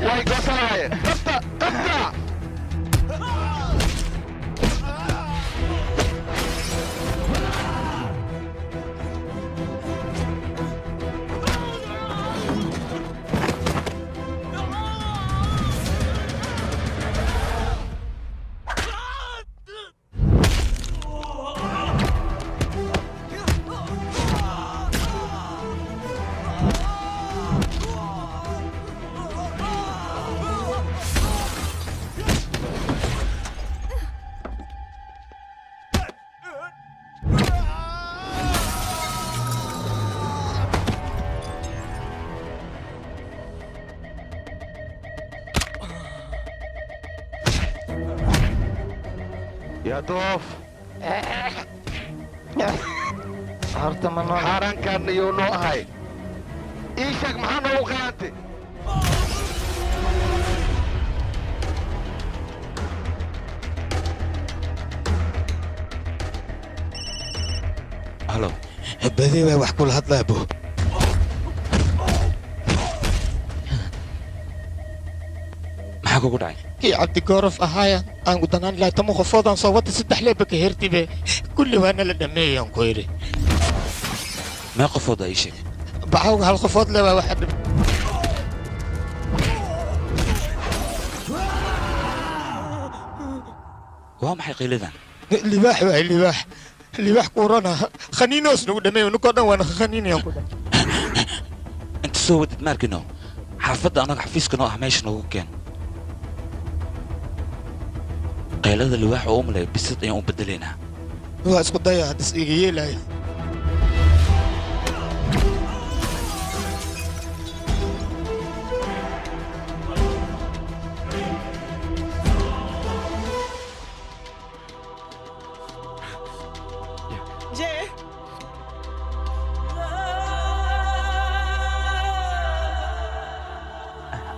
way goosanaayeen qabta qabta يا دوف horta ma noo xaaraankan iyuu noo ahay ii sheeg maxaa noogu khiyaantay halo بدي وحكوا لها طلابه maxaa kugu dhacay كي عبد الجارف أهايا أنا قلت أنا لا تمو خفاضا صوت ست حليبك هيرتي به كل وانا لدمية كويري ما qofooda ii sheeg بعوق هالخفاض لا واحد waa maxay qiiladan libaax waay libaax libaax kuurana khaniinoos nagu dhamay nuko dhan waana khaniinaya ku inta soo wadid maarkino xaafadda anaga xafiiska noo ah meesha noogu keen qaylada libaax oo umlay bisad ayaan u bedelaynaa waa isku daya hadis iga yeelaya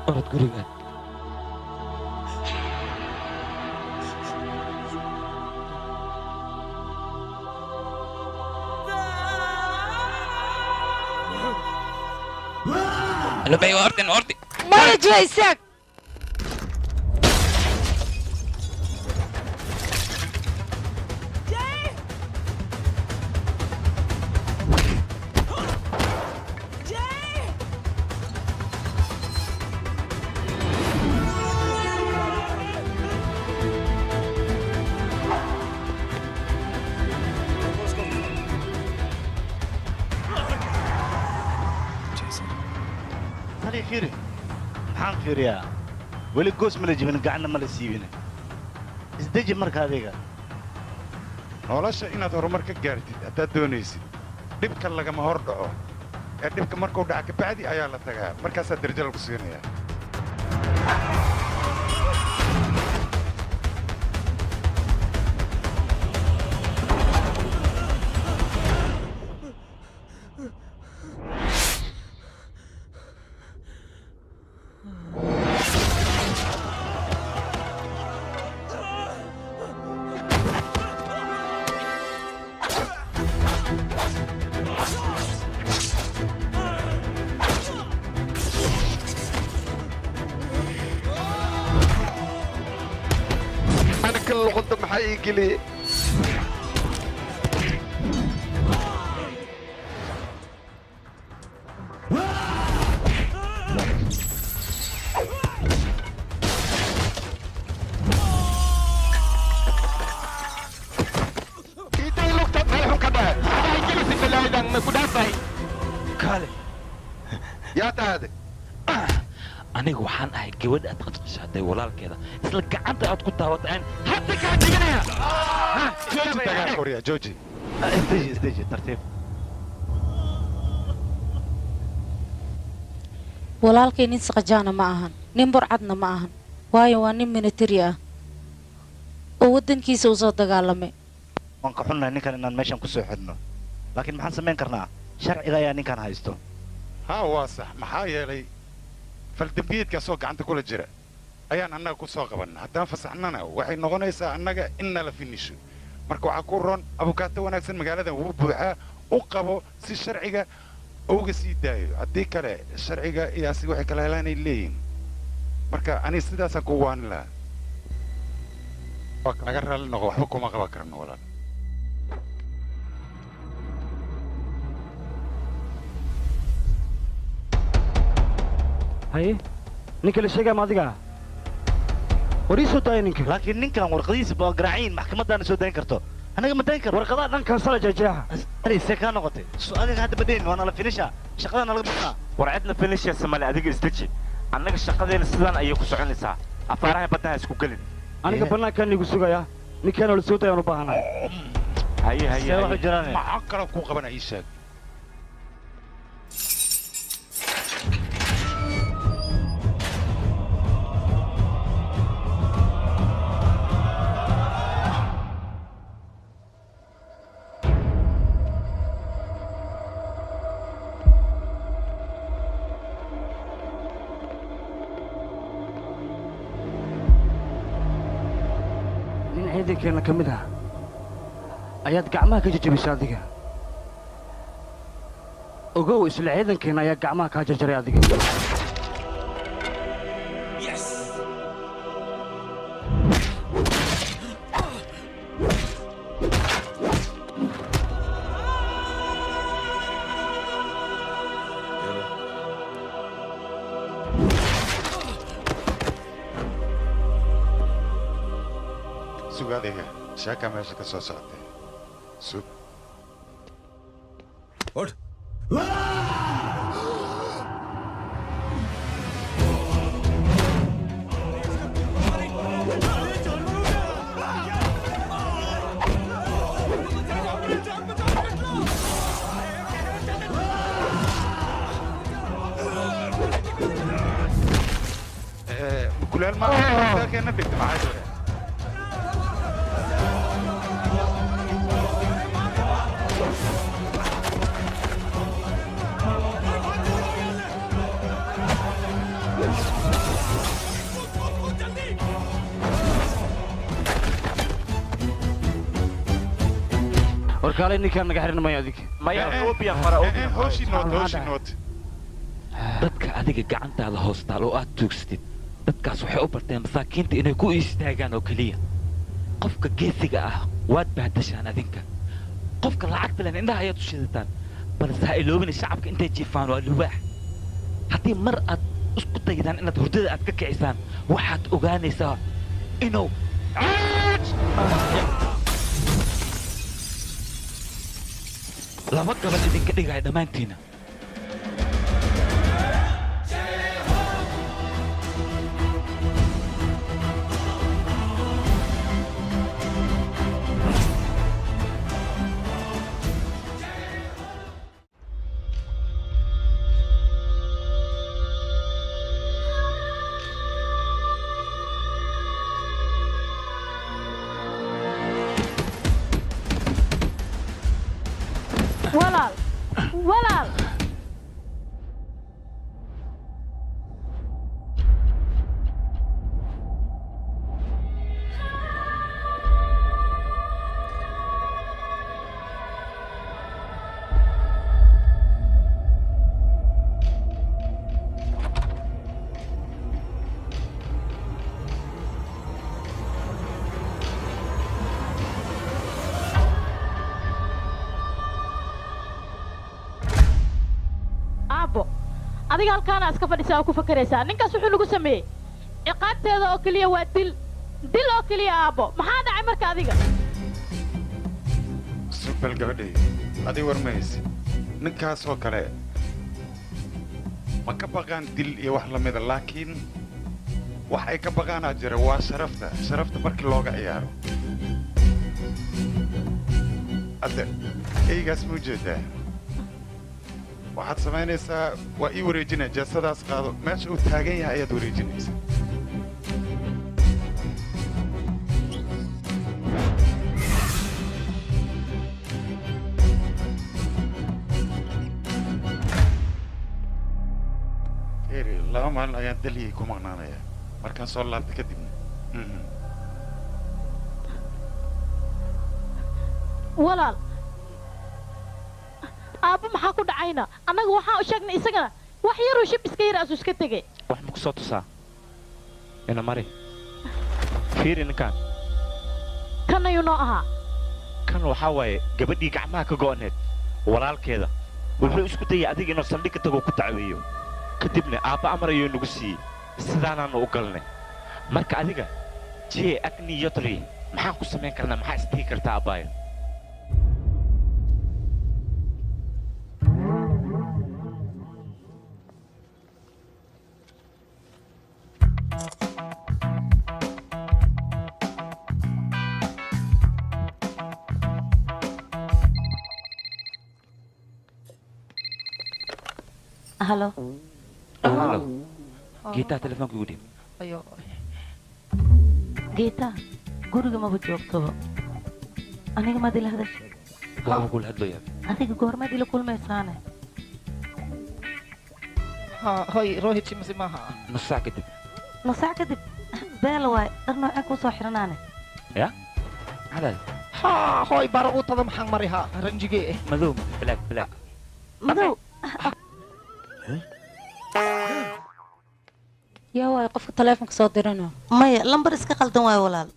orod guriga لبي وردن وردي ما جايسك فيري محان فيريا ولي قوس ملا جبن قعنا ملا سيبنا ازدجي مركا هذيك nolosha inaad horumar ka gaartid haddaad doonaysid dhibka lagama hor dhaco ee dhibka markuu dhaca kabacdi ayaa la tagaa markaasaa darajo lagu siinayaa يقلي يا تهدي aniga waxaan ahay gabadh aad qadqashaaday walaalkeeda isla gacanta aad ku taawataan hadda kaa dhiganaya jooji dagaal koriya jooji استجي ترتيب walaalkay nin saqajaana ma ahan nin burcadna ma ahan waayo waa nin military ah oo waddankiisa u soo dagaalamay waan ka xunnahay ninkan inaan meeshan ku soo xidhno laakiin maxaan samayn karnaa sharciga ayaa ninkan haysto haa waa sax maxaa yeelay faldambiyeedkaasoo gacanta kula jira ayaan annaga ku soo qabanna haddaan fasaxnana waxay noqonaysaa annaga in nala finisho marka waxaa ku ron abukaato wanaagsan magaaladan wuu buuxaa u qabo si sharciga uga sii daayo haddii kale sharciga iyo asiga waxay kala helaanay leeyihin marka aniga sidaasaan ku waanin lahaa waa naga raalli noqo waxba kuma qaban karno walaal haye ninka la sheegaya ma adiga war ii soo daaya ninka laakiin ninkan warqadiisa baa garaaciin maxkamadaana soo dayn karto anaga ma dayn karo warqadaha dhankan sala jeejeexa se kaa noqotay adiga hadda badayn waa nala finisha shaqadana laga baxaa war cidna finishaysa male adiga isdeji annaga shaqadeena sidaan ayay ku soconaysaa afaaraha baddaha isku gelin aniga bannaankaan igu sugaya ninkaanoo la soo dayaan u baahanahay haye haye maxaa kaloo kuu qabana ii sheeg ciidankeena ka mid ah ayaad gacmaha ka jajabisay adiga ogow isla ciidankeena ayaa gacmaha kaa jarjaray adiga adiga sheeka meesha ka soo socotay sug What? كلها المرة كأنها بنت معايا warkaale ninkaan naga xirin maya adig maya oobiya fara oobiya hooshi nood dadka adiga gacantaada hoostaal oo aad tuugsatid dadkaas waxay u barteen masaakiinta inay ku istaagaan oo keliya qofka geesiga ah waad bahdashaan adinka qofka lacagta leh indhaha ayaad u shidataan balse ha iloobina shacabka intay jiifaan waa lubaax haddii mar aad isku daydaan inaad hurdada aad ka kicisaan waxaad ogaanaysaa inuu laba gabal idinka dhigaya dhammaantiina walaal adiga halkaana iska fadhisaa oo ku fakaraysaa ninkaas wuxuu nagu sameeyey ciqaabteeda oo keliya waa dil oo keliya aabbo maxaa dhacay marka adiga subbal gabadhay adig warmaysi ninkaas oo kale ma ka baqaan dil iyo wax la mida laakiin wax ay ka baqaanaa jira waa sharafta markii looga ciyaaro hadda eygaas muu jeedaa waxaad samaynaysaa waa ii wareejinaya jeesadaas qaado meesha uu taagan yahay ayaad wareejinaysaa eri laba maalin ayaan dalyay ku maqnaanayaa markaan soo laabta kadibna walaal aabba maxaa ku dhacayna annaga waxaan u sheegnay isagana wax yaruu shib iska yar asu iska tegey wax ma ku soo tusaa ina mari fiiri ninkaan kan ayuu noo ahaa kan waxaa waaye gabadhii gacmaha ka go'oneed walaalkeeda wuxuu isku dayay adiga inuu saldhig ka tago ku dacweeyo kadibna aabba amar ayuu nagu siiyey sidaanaanu u galnay marka adiga jee agni yotri maxaan ku samayn karnaa maxaa isdhihi kartaa abbaaya halo halo geetaa telefoonka igu dhiib ayo geeta guriga maba joogtoba aniga maad ila hadashay waaba kula hadlooyaa adiga goormaad ila kulmaysaane hoy rohit simsi maaha nus saac kadib beela waay dhar noocee kuu soo xiranaane ya maxaad hoy bara uutada maxaan marihaa ranjigee madow black madow yaa waay qofka taleefonka soo dirana maya lambar iska qaldan waayo walaal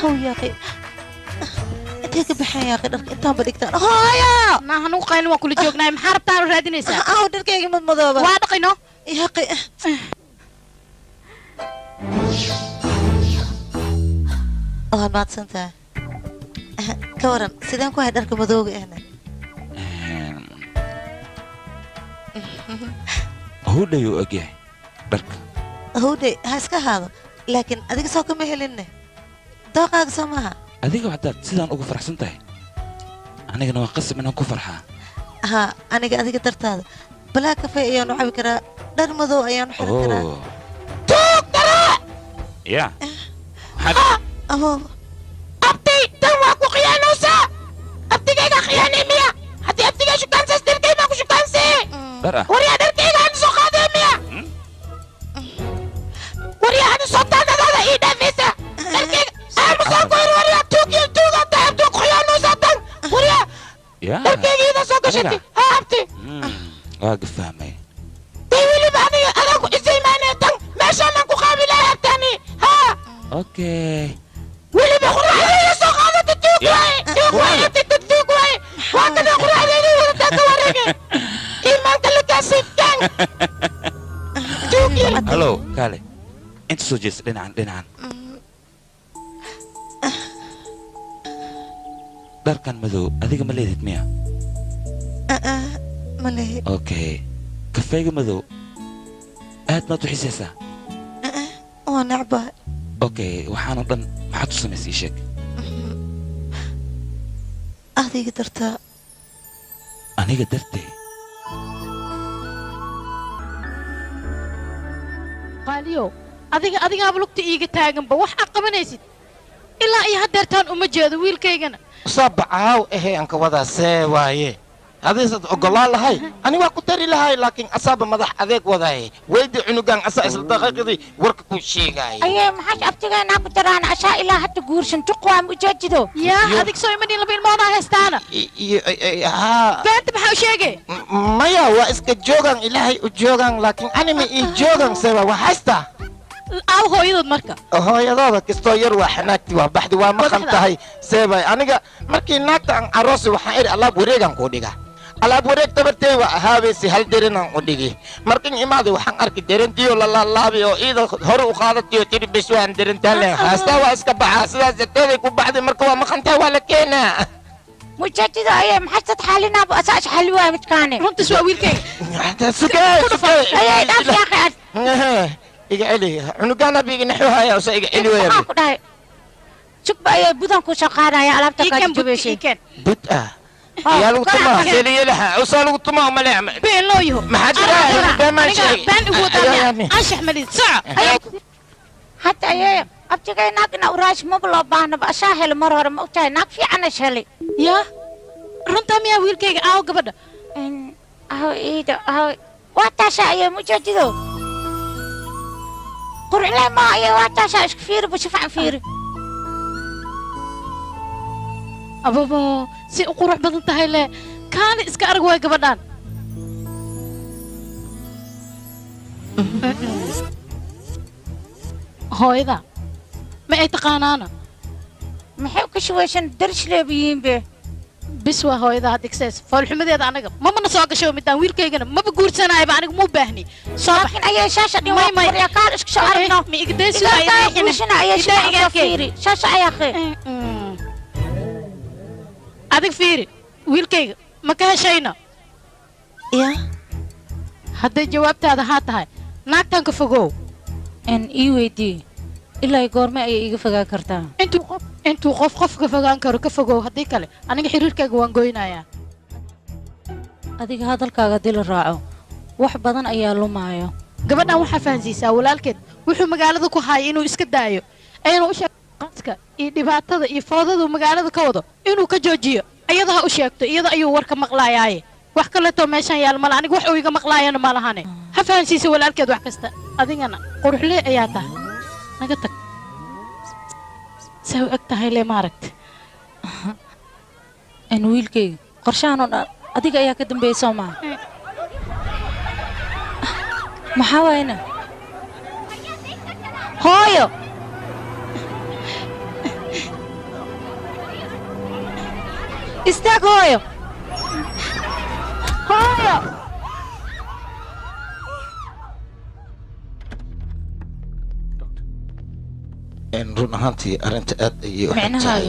aw yaaqi intee ka baxeen yaaqi dharka intaanba dhigtaan hooyo maahan u qaylin waa kula joognaay maxaa rabtaan raadinaysaa aw dharkayga madmadooba waa dhaqino yaaqi waad mahadsantahay ka waran sideen ku hay dharka madooga ahna hudhay uu ogyahay dharka howdhay ha iska ahaado laakiin adiga soo kama helinne dooqaaga soo maaha adiga haddaad sidaan ugu faraxsan tahay anigana waa qasab inaan ku farxaa ها أنا قاعد أقدر هذا بلا كفاية أيام نحب كرا در مذو أيام نحب كرا توك ترى يا أهو أبتي تواكو خيانوسا أبتي كيكا خياني ميا حتى أبتي كيشو كان سستر كي ماكو شو كان سي برا وريا در كيكا عن سو خادي ميا وريا عن سو تانا هذا إيدا فيسا در كيكا أمو ساكوير وريا توكي توكا تايب توك خيانوسا تان وريا يا در كيكا إيدا سو كشتي ها أبتي واقف فاهمي تيولي بعدي أنا كو إزاي ماني تان ماشا نكو قابلة يا تاني ها اوكي ولي بخور علي سو خادت توكواي توكواي توكواي وأنا أخور علي ولا تاكوريكي إيمان كلك أسيبتان توكي هلو كالي انت سوجيس دينعان dharkan madow adiga ma leedid miya ما ليه okay kafeega madow aad maad u xisaysaa وأنا عبا okay waxaanoo dhan maxaad u samaysay ii sheeg أهدي قدرتها aniga dartee qaaliyow adigaaba lugta iiga taaganba wax aad qabanaysid ilaa iyo haddeertaan uma jeedo wiilkaygana sabacaaw ehe anka wadaa see waaye hadiisad ogolaan lahay ani waa ku dari lahay laakiin asaaba madax adeeg wadaaye weydi cunugan asa isla daqiiqadii warka ku sheegaaye أيه ما حاش أبتغي ناكو تران عشاء إلا حتى قورشن تقوى مجددو yaa adig soo iman laba ilmoodaa heestaana haa beenta maxaa u sheegay maya waa iska joogan ilaahay u joogan laakiin anima ii joogan seeba waa haystaa aaw hooyadood marka hooyadooda kastoo yar waa xanaagti waa baxdi waa maqan tahay seebay aniga markii naagta aan aroosi waxaan idhi alaab wareegan kuu dhiga alaab wareeg tabartey waa ahaabaysi hal derinaan u dhigi markin imaaday waxaan arki derintiyo lalaalaabi oo iida hore u qaadatiyo tiri bis waan derintaan leen haastaa waa iska baxaa sidaas darteeday ku baxday marka waa maqan tahay waa la keenaa مجددو أيه ما حاش تتحالينا بأساس حلوة متكاني runta soo wiilkayga أيه داف يا أخي iga celi cunugaana biigi naxuhaya use iga celi weya ku dhahay sugba ayaa budan ku shaqaanaya alaabta ka jabishay bud ah yaa lagu tumaa seeliyelaha usaa lagu tumaa uma leex been loo yaho maxaa jira beemaan sheeg been ugu wadaan anshax malid soco حتى أيه أبتغي ناقنا وراش مبلو بانا بأشاهل مرة ما أتاي ناق في عنا شلي يا runta miyaa wiilkayga aaw gabadha أهو إيدا أهو واتاشا أيه مجددو قرع لي ما أيه واتاشا إيش كفير بشوف عن فيري ababo si u qurux badan tahay le kaani iska arag waay gabadhaan hooyada ma ay taqaanaana maxay ka shawaysan darish leebihiin be bis waa hooyada digsees foolxumadeeda anaga mamana soo gasho midaan wiilkaygana maba guursanaayba aniga muu baahni laakiin ayay shaasha dhiwaa qorya kaal isku soo aragno ma igdaysi ayay shaasha ayaa akhi adig fiiri wiilkayga ma ka heshayna ya hadday jawaabtaada haa tahay naagtan ka fogow ii weydii ilaa goorme ayay iga fogaan kartaa intuu qof ka fogaan karo ka fogow haddii kale aniga xiriirkayga waan goynayaa adiga hadalkaaga dila raaco wax badan ayaa lumaayo gabadhan waxaa fahansiisaa walaalkeed wuxuu magaalada ku haaya inuu iska daayo aynu u sheeg qaska iyo dhibaatada iyo foodadu magaalada ka wado inuu ka joojiyo iyada ha u sheegto iyada ayuu warka maqlaayaaye wax kaleetoo meeshaan yaal mala aniga wax uu iga maqlaayana ma lahane ha fahansiisa walaalkeed wax kasta adigana quruxlee ayaa tahay naga tag say u eg tahay le maaragta in wiilkayga qorshahan oo dhan adiga ayaa ka dambeeyay soo maaha maxaa waayna hooyo istaag hooyo hooyo run ahaantii arrinta aad ayay u xun tahay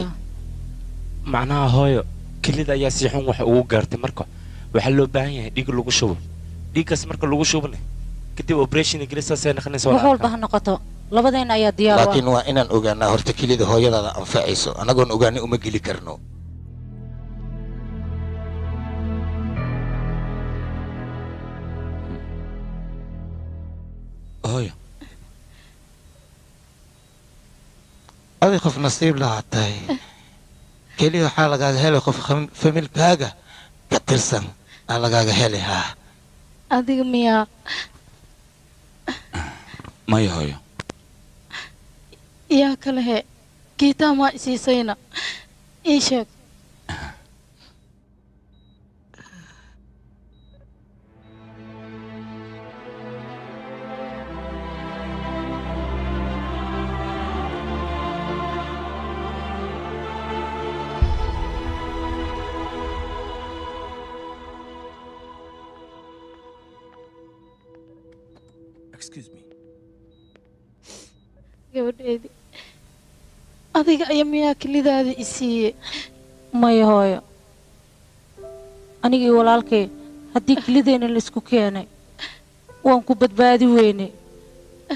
macnaha hooyo kelida ayaa si xun wax ugu gaartay marka waxaa loo baahan yahay dhiig lagu shubo dhiiggaas marka lagu shubne kadib operation ingiriisaasay naqanaysa wax walba ha noqoto labadeena ayaa diyaar laakiin waa inaan ogaanaa horta kelida hooyadaada anfacayso annagoon ogaanay uma geli karno hooyo adi qof nasiib lahaa tahay keliya waxaa lagaaga helay qof familkaaga ka tirsan aa lagaaga heli haa adiga miyaa maya hooyo yaa kale he giitaa maa isiisayna ii sheeg gabadheedii adiga ayaa miyaa kelidaada i siiye maya hooyo anigii walaalkay haddii kelideenna laisku keenay waan ku badbaadi weynay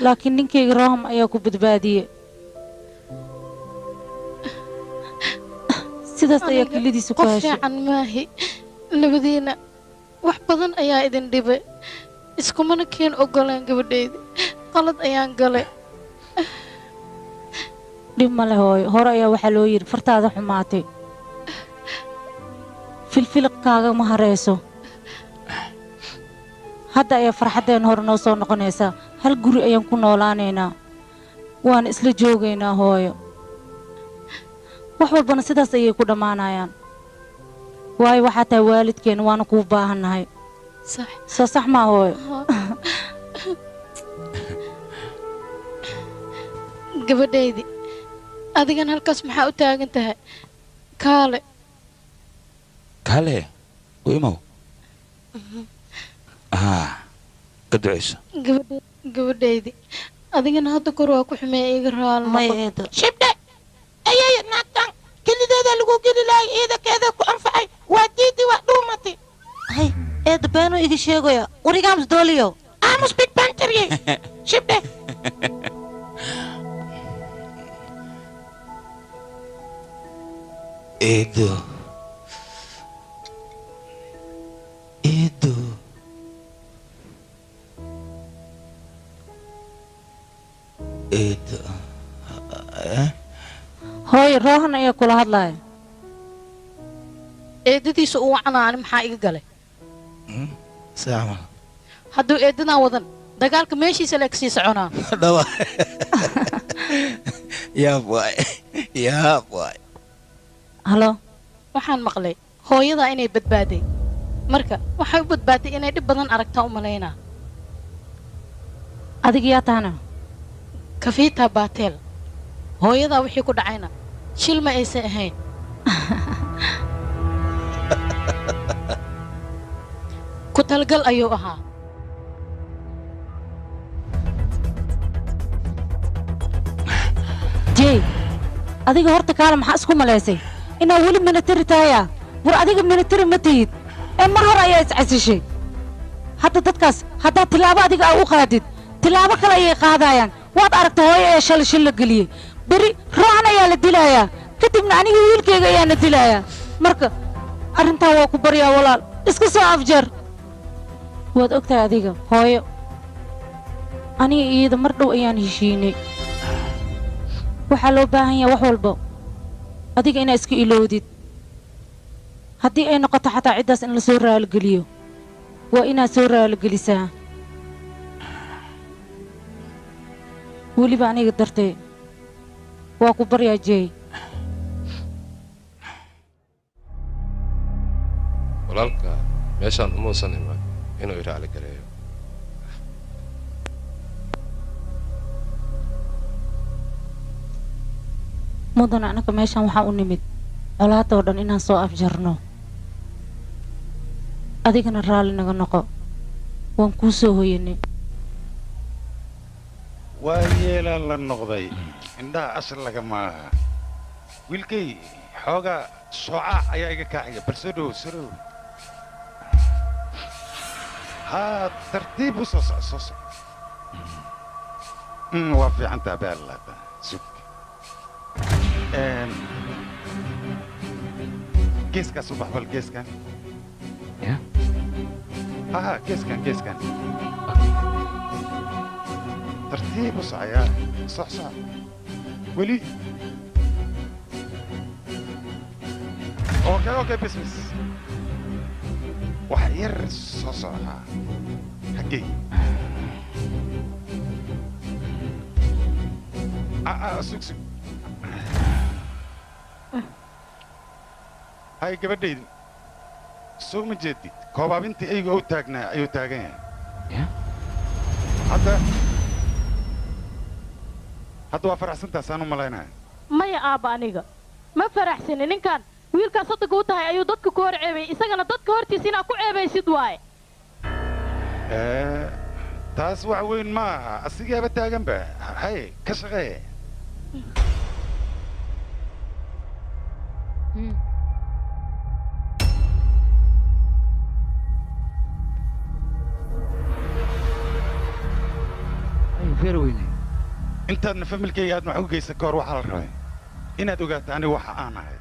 laakiin ninkayga raham ayaa ku badbaadiye sidaas ayaa kelidiisa ku qof heshay fiican maahi labadiina wax badan ayaa idin dhibay iskumana keen ogolaan gabadheedii qalad ayaan galay dhib male hooyo hore ayaa waxaa loo yidhi fartaada xumaatay filfiliqkaaga ma harayso hadda ayaa farxaddeen hore noo soo noqonaysaa hal guri ayaan ku noolaanaynaa waana isla joogaynaa hooyo wax walbana sidaas ayay ku dhammaanayaan waayo waxaa tahay waalidkeen waana kuu baahannahay soo sax maa hooyo gabadhaydii adigan halkaas maxaa u taagan tahay kaale kaale u imow ka ducayso gabadhaydii adigana hadda kor waa ku xumeeya iga raalno shibdhe ayay naagtan kelideeda lagu geli lahay ciidankeeda ku anfacay waa diidi waa dhuumatay hay eeda beenu iga sheegaya warigaams dooliyo aamus big banterye shibdhe Edo. Edo. Edo. hooyo roohan ayaa kula hadlaya eedadiisa uu wacanaani maxaa iga galay Saamal. hadduu eedadan wadan dagaalka meeshiisa leeg sii soconaa Dhawa. Yaa boy. Yaa boy. halo waxaan maqlay hooyadaa inay badbaaday marka waxay u badbaaday inay dhib badan aragtaa u malaynaa adiga yaa tahana kafiita baateel hooyadaa wixii ku dhacayna shil ma aysan ahayn ku talgal ayuu ahaa jey adiga horta kaale maxaa isku malaysay inaa weli minatari tahaya war adiga minatari ma tihid ee mar hore ayaa iscasishay hadda dadkaas haddaad tilaabo adiga aa u qaadid tilaabo kale ayay qaadayaan waad aragta hooyo ee shalay shil la geliyey beri roohan ayaa la dilayaa kadibna aniga wiilkayga ayaa la dilayaa marka arrintaa waa ku baryaa walaal iska soo afjar waad ogtahay adiga hooyo aniga iyada mar dhow ayaan heshiinay waxaa loo baahan yahay wax walba adiga inaa iska ilowdid haddii ay noqoto xataa ciddaas in la soo raaligeliyo waa inaad soo raaligelisaa weliba aniga dartee waa ku baryaa jeey walaalka meeshaan umuusan iman inuu iraali gareeyo mudan anaga meeshaan waxaa u nimid colaadoo dhan inaan soo afjarno adigana raalli naga noqo waan kuu soo hoyanay waa yeelaan la noqday indhaha ashar laga maaha wiilkay xoogaa shoocaa ayaa iga kaacaya bal soo dhow soo dhow haa tartiib u soo soco soo soco waa fiicantaa baalaada sug geeskaas u bax bal geeskan ها geeskan tartiib u socoyaa soc soc weli okay bis wax yar soo socdaa xaggee sug hay gabadhaydi soo ma jeedid koobaabintii ayga u taagnaa ayuu taagan yahay hadda waa faraxsantaasaan u malaynaya maya aabba aniga ma faraxsani ninkan wiilkaas hadda kuu tahay ayuu dadka ku hor ceebayay isagana dadka hortiisa inaad ku ceebaysid waaye taas wax weyn ma aha asigaaba taaganba hay ka shaqeeye intaadna familkayga aad wax u geysa ka hor waxaa la rabay inaad ogaato aniga waxa aan ahay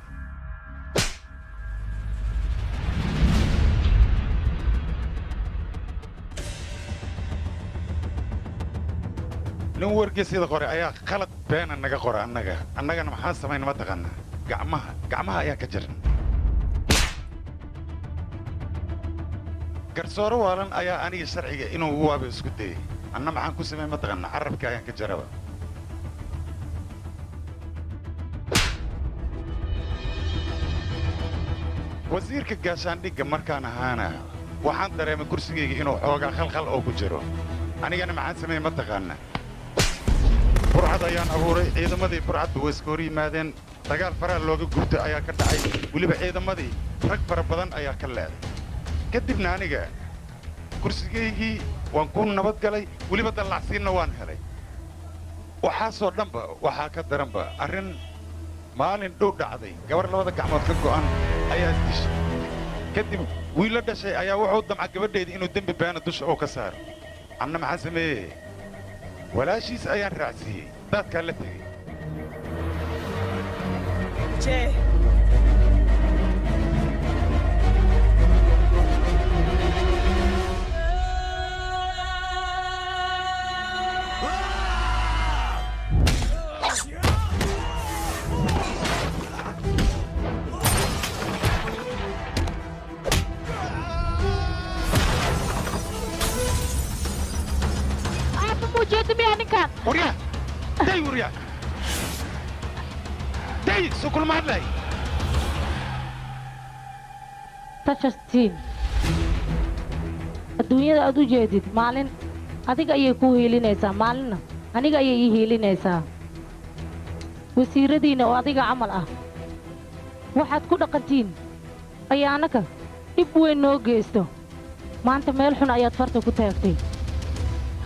nin wargeysyada qore ayaa qalad beena naga qora annagana maxaan samayna ma taqaanaa gacmaha ayaa ka jiran garsooro waalan ayaa aniga sharciga inuu ugu waaba isku dayay anna maxaan ku samay ma taqaanaa carabka ayaan ka jaraba wasiirka gaashaandhigga markaan ahaana waxaan dareemay kursigayga inuu xoogaa khalkhal oo ku jiro anigana maxaan samay ma taqaanaa burcad ayaan abuuray ciidamadii burcadba way iska hor yimaadeen dagaal faraha looga gubto ayaa ka dhacay weliba ciidamadii rag fara badan ayaa ka leeday kadibna aniga kursigaygii waan ku nabad galay weliba dallacsiinna waan helay waxaasoo dhanba waxaa ka daranba arrin maalin dhow dhacday gabar labada gacmood ka go'an ayaa dishay kadib wiillo dhashay ayaa wuxuu damca gabadheedii inuu dembi beena dusha oo ka saaro anna maxaan sameeyey walaashiis ayaan raacsiiyey daadkaa la tegey وريا داي وريا داي سوكل مالي tashastiin adduunyada aad u jeedid maalin adiga ayay ku hiilinaysaa maalinna aniga ayay ii hiilinaysaa wasiiradiinna oo adiga camal ah waxaad ku dhaqantiin ayaa annaka dhib weyn noo geysto maanta meel xun ayaad farta ku taagtay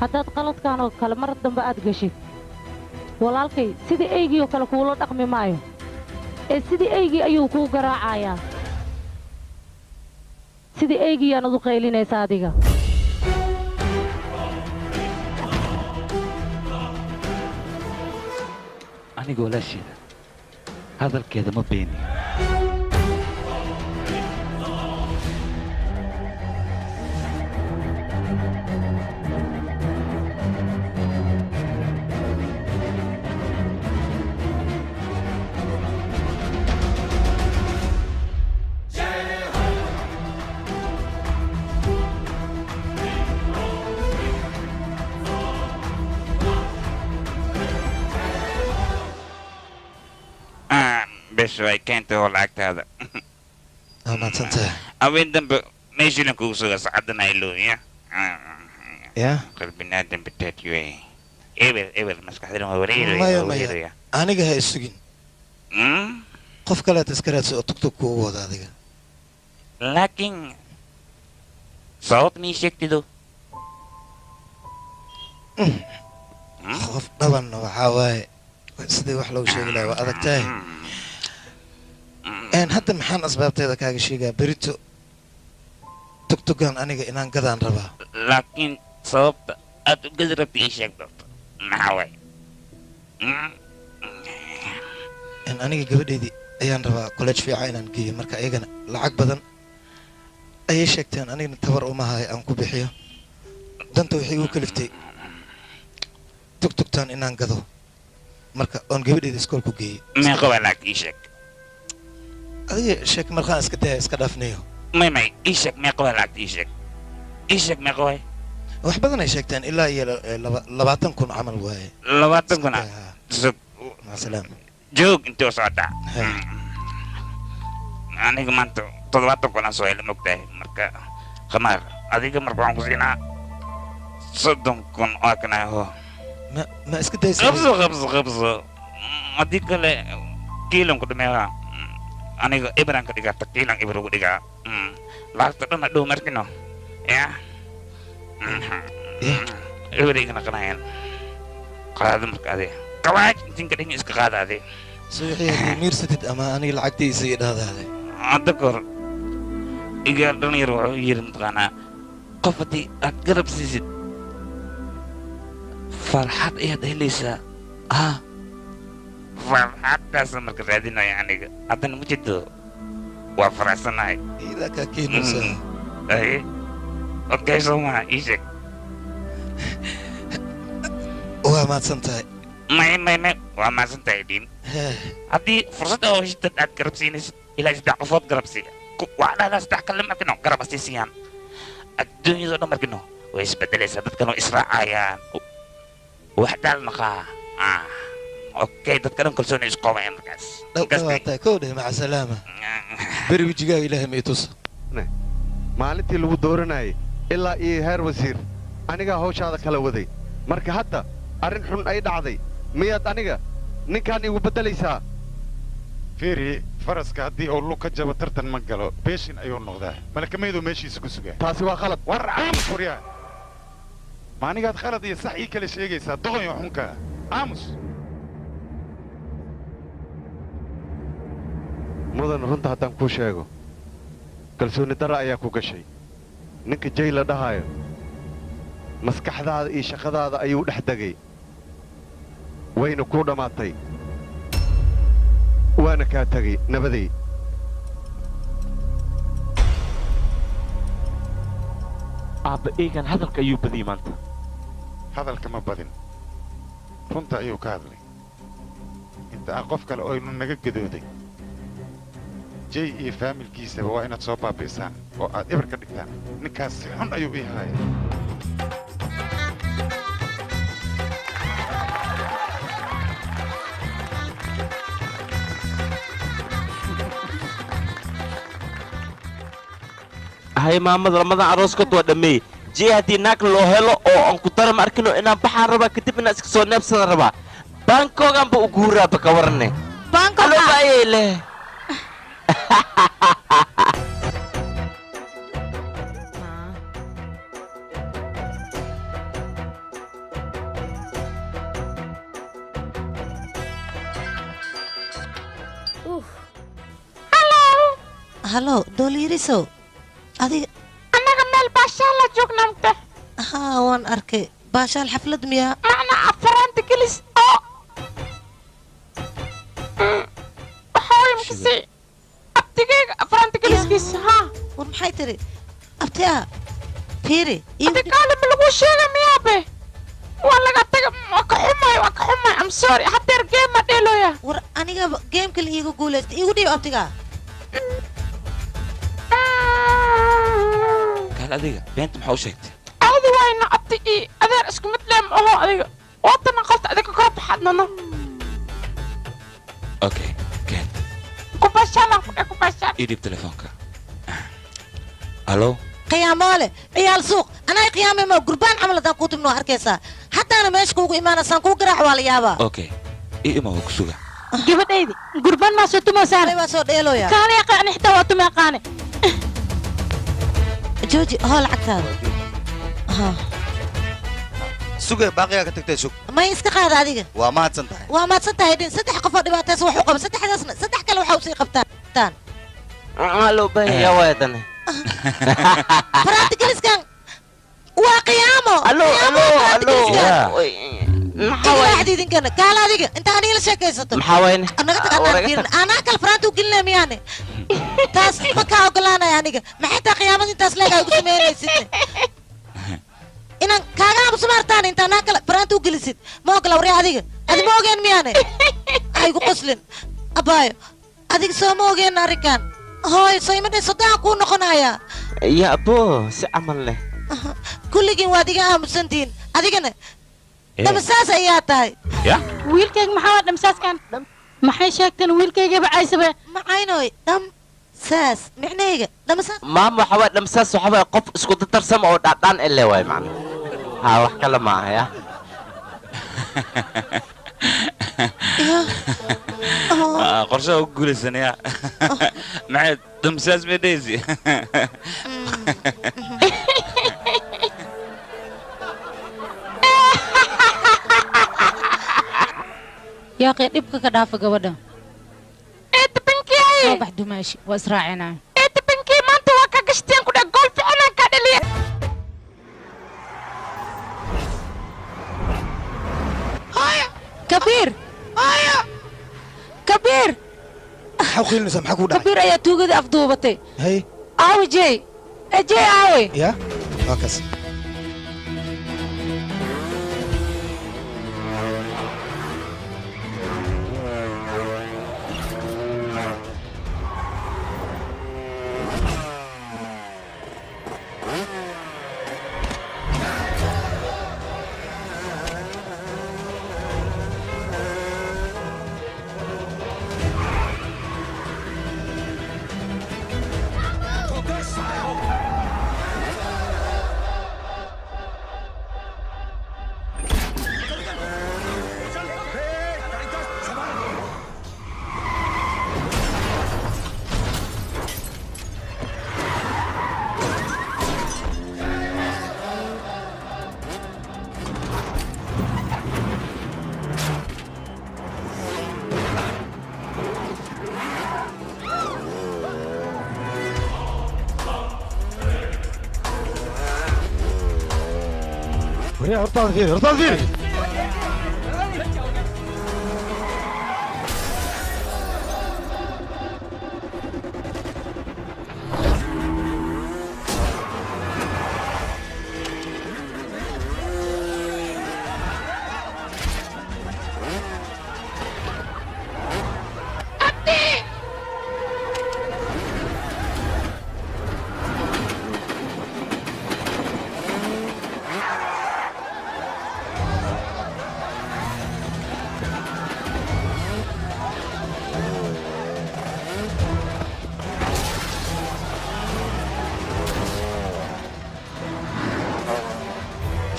haddaad qaladkaan oo kale mar dambe aad geshid walaalkay sidii eygii oo kale kuula dhaqmi maayo ee sidii eygii ayuu kuu garaacayaa sidii eygii yaanad u qaylinaysa adiga aniga walaasheeda hadalkeeda ma beeniyo bes way keentay oo lacagtaada mahadsantahay aween dambe meeshiilan kugu suga sacaddana ilooya ya qalbinaadan bataatiyo eber maskaxdana waa maya wareeraya aniga ha isugin qof kaleet iska raadsa oo tugtug kuugu wada adiga laakiin sabab mii sheegtido qof dhabanna waxaa waaye sidii wax loogu sheegi lahaa waa adag tahay hadda maxaan asbaabteeda kaaga sheegaa berito tugtugan aniga inaan gadaan rabaa laakiin sababta aad u gadi rabta ii sheeg doonto maxaa waaye aniga gabadheydii ayaan rabaa college fiica inaan geeyo marka ayagana lacag badan ayay sheegteen anigana tabar uma hahay aan ku bixiyo danta waxay igu kaliftay tugtugtaan inaan gado marka oon gabadheeda iskool ku geeyey meeqa waa lacag ii sheeg adiga sheeg markaan iska daya iska dhaafnayo may ii sheeg meeqa waa lacagta ii sheeg meeqa waay wax badan ay sheegteen ilaa iyo 20 kun camal waaye 20 kun maasalaam joog intee u socotaa aniga maanta 70 kun aan soo helay mogtahay marka khamaar adiga marka waxaan ku siinaa 30 kun oo kanaho ma iska daysa qabso haddii kale kiilan ku dhameeyaa aniga ibran ka dhigata kiilan ibr ugu dhigaa lacagta dhan dhow markino ya ibrigana qanayan qaado marka ade qawaaj intinka dhin iska qaada ade suuxii miirsatid ama aniga lacagtiisa iyo dhahdaade hadda kor igaal dhalinyar wuxuu yiri mataqaanaa qof haddii aad garab siisid farxad ayaad helaysaa farxaddaasa marka raadinaya aniga haddana ma jirto waa faraxsanahay idaa kaa keenaysaa okay soo maha ii sheeg waa mahadsan tahay may waa mahadsan tahay dhiin haddii fursad oo heshitad aad garab siinaysid ilaa 3 qofood garab siiya waa dhahdaa 3 kale markino garab asiisiyaan adduunyadoo dhan markino way isbedelaysaa dadkana israacayaan wax daal naqaa اوكي dadkan kalsooni isku qabaan markaas dhawaataa koodhe maca salaama beri wejigaaga ilaahay ma itus maalintii lagu dooranayay ilaa iyo heer wasiir anigaa hawshaada kala waday marka hadda arrin xun ay dhacday miyaad aniga ninkaan igu beddelaysaa fiiri faraska haddii uu lug ka jabo tartan ma galo beeshin ayuu noqdaa malakameyduu meeshiisa ku sugaa taasi waa khalad war aamus waryaa ma anigaad khalad iyo sax ii kala sheegaysaa doqonyo xunka aamus mudan runta haddaan kuu sheego kalsooni darra ayaa ku gashay ninka jay la dhahaayo maskaxdaada iyo shaqadaada ayuu dhex degay wayna kuu dhammaatay waana kaa tegay nabaday aabba eegan hadalka ayuu badiyey maanta hadalka ma badin runta ayuu ka hadlay inta ah qof kale oo inu naga gadooday jay iyo faamilkiisaba waa inaad soo baabi'isaan oo aad eber ka dhigtaan ninkaas si xun ayuu ii haaya hay maamada lamadan arooskood waa dhammeey jay haddii naag loo helo oo aan ku dara ma arkino inaan baxaan rabaa kadib inaan iska soo neebsada rabaa baankoogaanba u guuraaba ka warane aloba ayay leh halo dooliirisow adiga annaga meel baashaal la joognamte haa waan arkay baashaal xaflad miyaa macna afaraanta gelis oo waxawimkasi abtigeyga afaraanta geliskiisa haa war maxay tiri abtiyaa fiiri abtigaalima lagu sheega miyaabe waa laga taga waa ka xumay am sorry hadeer geema dheelooya war aniga geemka la iiga guulaysta iigu dhiib abtigaa kaal adiga beenta maxaa u sheegtay caadi wayna abti ii adeer isku mid leem oho adiga waatana qofta adiga kor baxadnano okay keen idib telefoonka allo قيامole عيال سوق انا قيامي ما قربان عمل دان كنت منو اركيسا حتى انا ماشي كوغو ايمانا سان كو غراح ولا يابا اوكي اي ما هو كسوغا gabadhaydi gurbaan maa soo tumaysaan waa soo dheeloya kaana yaqaan xitaa waa tuma yaqaane jooji hol cagtaada ha sugay baaqiga ka tagtay sug ma iska qaad adiga waa mahadsan tahay waa mahadsan tahay din saddex qof oo dhibaataysan wax u qaba saddexdaasna saddex kale waxa u sii qabtaan loo baahanyaa waadan practicaliskan waa qiyaamo allo maxaa كان قال هذيك انت هني لا شكيسته محاوين انا انا كل فرانتو قلنا مياني تاس بكا اوغلانا يعني ما حتى قيامتي تاس ليغا سمينيسيد ان كاغا بسمارتان انت انا كل فرانتو قلسيد ما اوغلا وري هذيك ادي ما اوغين مياني ايغو قسلن ابايو هذيك سو ما اوغين اركان هاي سيمدي صدق كو نقنايا يا ابو سعمل له كلكين واديغا امسنتين اديغنا دمساس ayaa tahay ya wiilkayga maxaa dhamsaaskan maxay sheegteen wiilkayga bacaysaba maxaynoy dhamsaas micnayga dhamsaas maam waxa dhamsaas waxa qof isku darsam oo dhadhan ilaa way macna ha wax kala ma aha ya qorshe ugu guulaysanaya maxay dhamsaas meedaysi يا أخي دبك كدافة قبدا إنت بنكي صباح دماشي وإسراعنا إنت بنكي ما أنت واقع قشتين كده قول في أنا كده هايا كبير هايا كبير حقين سامحك ودا كبير يا توجد أفضوبتي هي أوي جاي أوي يا هكذا هرطان فيني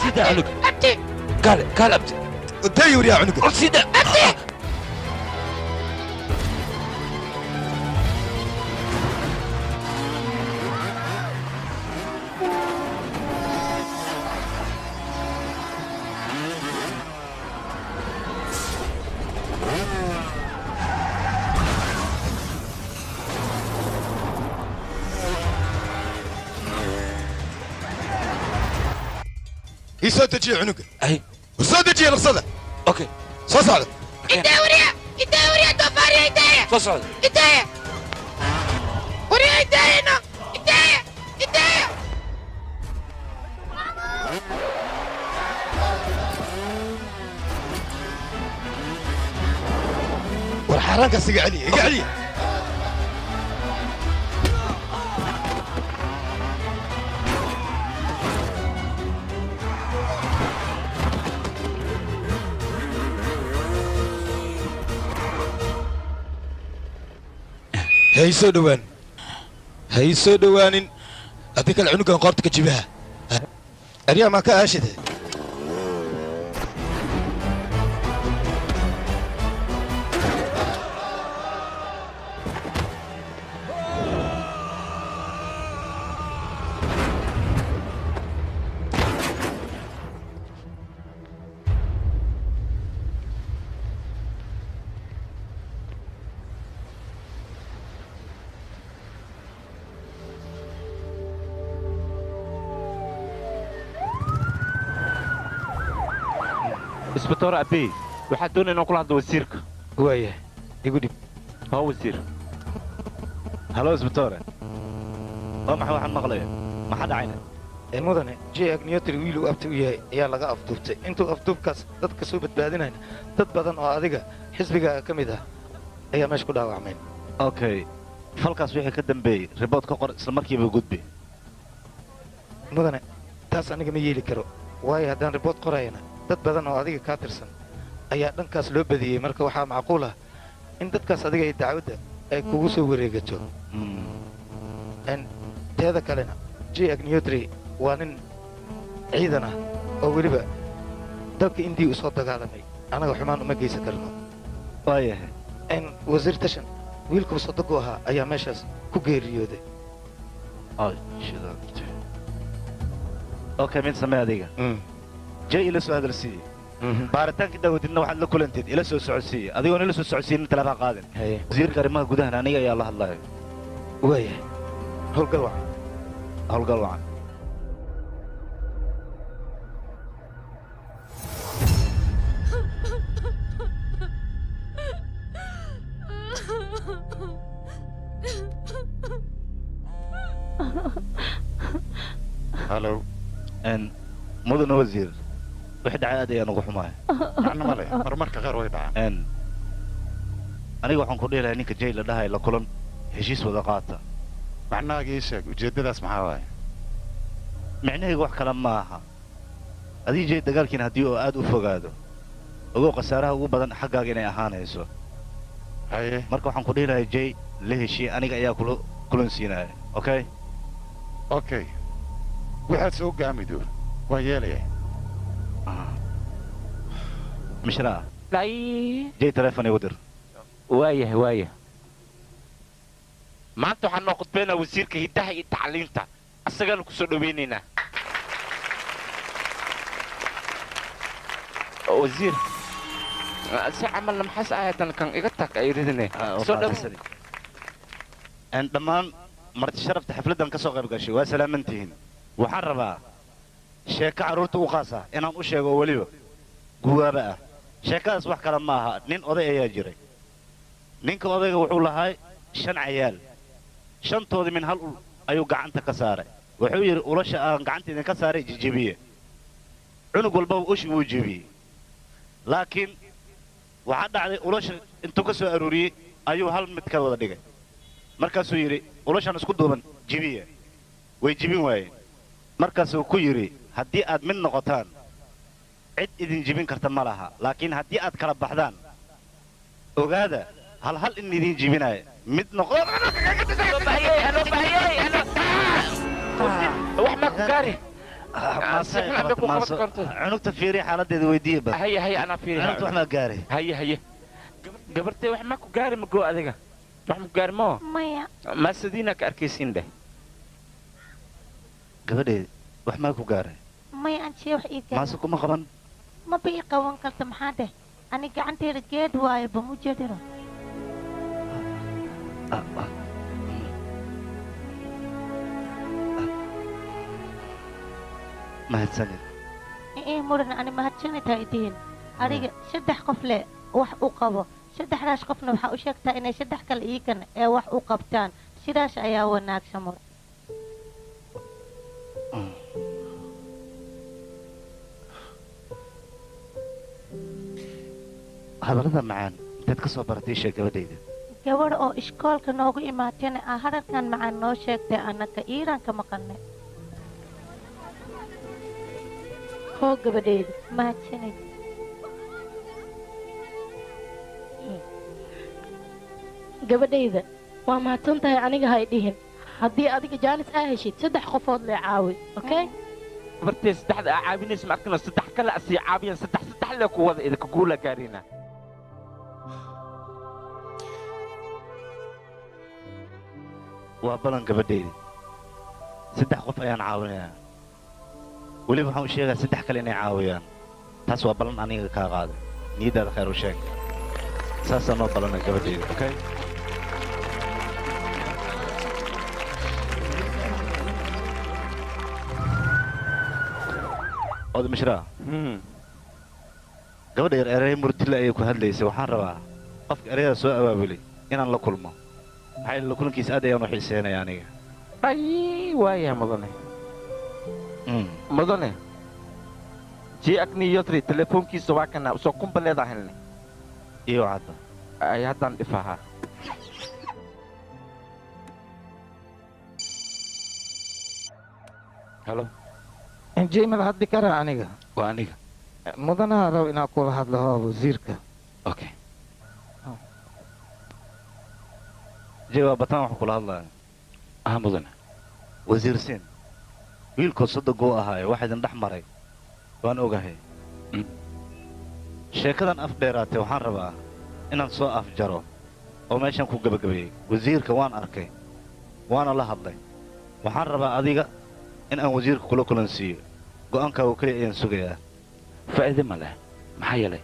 سيدا عنق أبتي قال أبتي الدايور يا عنق سيدا أبتي يسود تجي عنق اي وسود تجي القصده اوكي صعد الدورية دوفاريا إداية صعد إداية وريا إداية نو إداية والحركه سيق علي هي سو دوان hay soo dhowaanin haddii kale cunugan qoorta ka jibaha aryaa maa ka aashide isbitoor abey waxaa doonaya inaan kula hadlo wasiirka waaya igu dhib haa wasiir halo isbitoore waa maxay waxaan maqlaya maxaa dhacayna mudane j agniyotri wiil uu abti u yahay ayaa laga afduubtay intuu afduubkaas dadka soo badbaadinayna dad badan oo adiga xisbigaaga ka mid ah ayaa meesha ku dhaawacmeen okay falkaas wixii ka dambeeyey ribood ka qor isla markiiba gudbi mudane taas aniga ma yeeli karo waayo haddaan ribood qorayana dad badan oo adiga kaa tirsan ayaa dhankaas loo badiyey marka waxaa macquul ah in dadkaas adiga ay dacwadda ay kugu soo wareegato teeda kalena j agniyotri waa nin ciidan ah oo weliba dalka indii u soo dagaalamay annaga xumaan uma geysan karno waayahay wasiir tashan wiilkuu sodogu ahaa ayaa meeshaas ku geeriyooday okay mid samee adiga jay ila soo hadalsiiye baaritaankii daawadidna waxaad la kulanteed ila soo socodsiiye adigoon ila soo socodsiinin talaabaa qaadin wasiirka arrimaha gudahan aniga ayaa la hadlaya waaya howlgal wacan howlgal wacan halo mudane wasiir wixii dhacay aad ayaan ugu xumahay macno male marmarka qaar way dhacaan aniga waxaan ku dhihi lahaa ninka jay la dhahay la kulan heshiis wada qaata macnahaaga ii sheeg ujeeddadaas maxaa waaye micnahayga wax kale ma aha adii jay dagaalkiina haddii oo aad u fogaado ogow khasaaraha ugu badan xaggaaga inay ahaanayso haye marka waxaan ku dhihi lahaa jay la heshiye aniga ayaa kulan siinaya okay okay waxaad soo gaamido waa yeelaya mishraa jay taleefon igu dir waayahay waaya maanta waxaan noo khudbaynaa wasiirka hiddaha iyo tacliinta asagaanu ku soo dhowaynaynaa wasiir si camalna maxaas ahaatan kan iga tag ay ridine dhammaan marti sharafta xafladdan ka soo qayb gashay waa salaamantihiin waxaan rabaa sheeko carruurta u qaasa inaan u sheego weliba guwaaba ah sheekadaas wax kale ma aha nin oday ayaa jiray ninka odayga wuxuu lahaa 5 cayaal shantoodii min hal ul ayuu gacanta ka saaray wuxuu yidhi ulasha aan gacanta idinka saaray jijibiye cunug walbaba ushi wuu jibiyey laakiin waxaa dhacday ulasha intuu ka soo aruuriyey ayuu hal mid ka wada dhigay markaasuu yidhi ulashan isku duuban jibiye way jibin waayeen markaasuu ku yidhi haddii aad mid noqotaan cid idin jibin karta ma laha laakiin haddii aad kala baxdaan ogaada hal in idin jibinaya mid noqo wax ma ku gaari cunugta fiiriya xaaladeeda weydiiye bas haye haye anaa fiiriya cunugta wax ma gaari haye haye gabartay wax ma ku gaari ma goo adiga wax ma ku gaari moo maya maasadiina ka arkaysiin dheh gabadheed wax maa ku gaaray maya anjee wax ii gaari maase kuma qaban maba ii qaban karta maxaa dheh ani gacanteeda geed waayo bamu jediro mahadsanid muran ani mahadsanidha idiin adiga 3 qof leh wax u qabo 3daas qofna waxaa u sheegtaa inay 3 kale iigan ee wax u qabtaan sidaas ayaa wanaagsan muran hadallada macaan intaad ka soo baratay sheeg gabadhayda gabadh oo iskoolka noogu imaatayna hadalkan macaan noo sheegtay annaka iiraan ka maqannay hoo gabadhayda mahadsanid gabadhayda waa mahadsan tahay aniga hay dhihin haddii adiga jaanis aa heshid 3 qofood lee caawi okay bartay saddexda aa caawinaysa ma arkana saddex kale asii caabiyan saddex lee ku wada idinka guula gaarina waa balan gabadhaydi 3 qof ayaan caawinayaa weliba waxaan u sheegaa 3 kale inay caawiyaan taas waa balan aniga kaa qaaday niyaddaada khayr u sheeg saasaa noo balana gabadhaydi okay ood mishraa gabadha yar erey murtila ayay ku hadlaysay waxaan rabaa qofka ereyada soo abaabulay inaan la kulmo maxaa yeele la kulankiisa aad ayaan u xiiseynaya aniga ay waaya mudane jii agni yotri telefoonkiisa waa kana soo kumbaleeda helne iyo cadda ay haddaan dhifahaa halo injiimad haddi karaa aniga waa aniga mudanaha rabo inaan kula hadlo wasiirka okay jee waa bataan waxaan kula hadlaya mudane wasiir siin wiilkood soddoguu ahaaye waxa idin dhex maray waan ogahay sheekadan af dheeraatee waxaan rabaa inaan soo afjaro oo meeshan ku gebagabeeyey wasiirka waan arkay waana la hadlay waxaan rabaa adiga in aan wasiirka kula kulansiiyo go'aankaagu keliya ayaan sugayaa faa'iide ma leh maxaa yeelay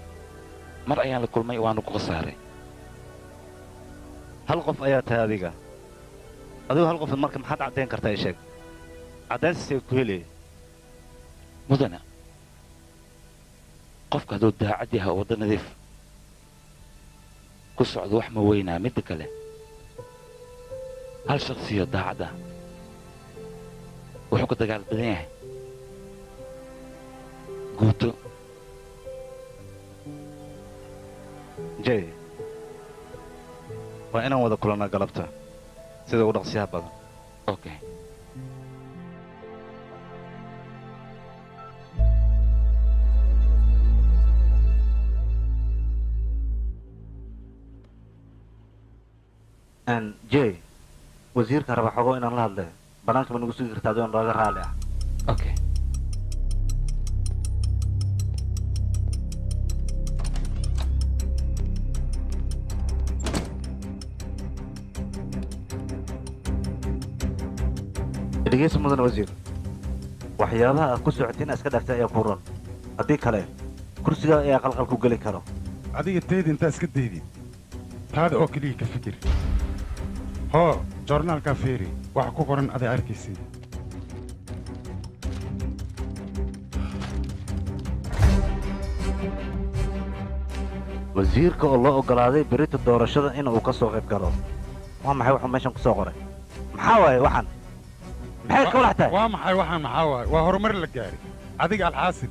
mar ayaan la kulmay waanu ku khasaaray hal qof ayaa tahay adiga adigu hal qof marka maxaad caddayn kartaa ii sheeg caddaynsiisay ku helaya mudana qofka hadduu daacad yahay oo wadda nadiif ku socdo wax ma weynaa midda kale hal shakhsiyo daacad ah wuxuu ka dagaal badan yahay guuto jay waa inaan wada kulannaa galabta sida ugu dhaqsiyaha badan okay jay wasiirka raba xogo inaan la hadlay bannaanka ma nagu sugi kartaa adoon looga raali ah okay dhegeysa mudan wasiir waxyaabaha aad ku socotay inaad iska dhaftay ayaa ku ron haddii kale kursigaa ayaa qalqal ku geli karo adiga teedi intaa iska daydid taada oo keliya ka fikir hoo joornaalkaa feeri waxa ku qoran aday arkaysid wasiirka oo loo oggolaaday berita doorashada in uu ka soo qayb galo waa maxay waxuu meeshan ku soo qoray maxaa waaye waxaan maxay ka walax tahay waa maxay waxaan maxaa waaye waa horumar la gaaray adiga alxaasil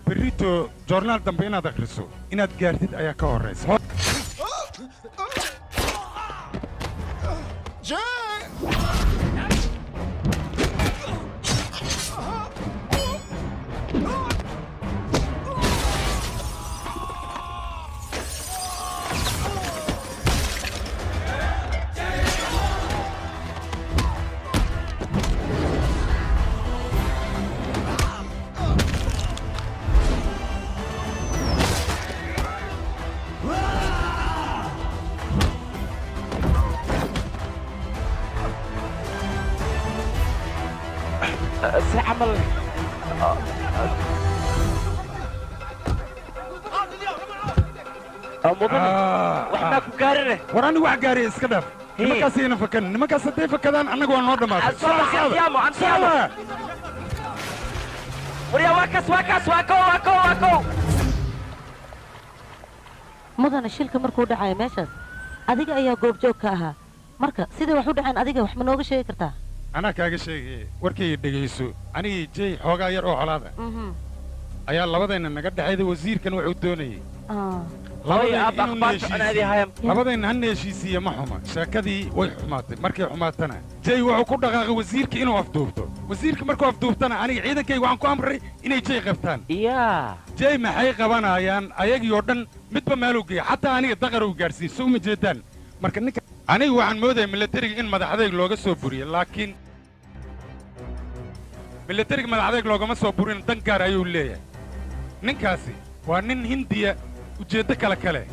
berrito joornaal dambe inaad akhriso inaad gaartid ayaa ka horraysa عمل waxbaa ku gaarine war anigu wax gaariya iska dhaaf nimankaas ayna fakan nimankaas hadday fakadaan annaga waa noo dhammaatay mudana shilka markuu dhacayo meeshaas adiga ayaa goobjoog ka ahaa marka siday wax u dhaceen adiga wax ma nooga sheegi kartaa anaa kaaga sheegaya warkayga dhegayso anigii jey xoogaa yar oo colaada ayaa labadayna naga dhexayda wasiirkan wuxuu doonayey labadayna hana heshiisiiye ma xuma sheekadii way xumaatay markay xumaatana jey wuxuu ku dhaqaaqay wasiirka inuu afduubto wasiirka markuu afduubtana aniga ciidankayga waxaan ku amray inay jey qabtaan jey maxay qabanayaan ayagii oo dhan midba meeluu geeya xataa aniga daqar uu gaadhsiin so uma jeedaan marka ninka anigu waxaan moodaya milatariga in madaxadayg looga soo buriyo laakiin milatariga madaxadayg loogama soo burin dan gaar ayuu leeyahay ninkaasi waa nin hindiya ujeeddo kale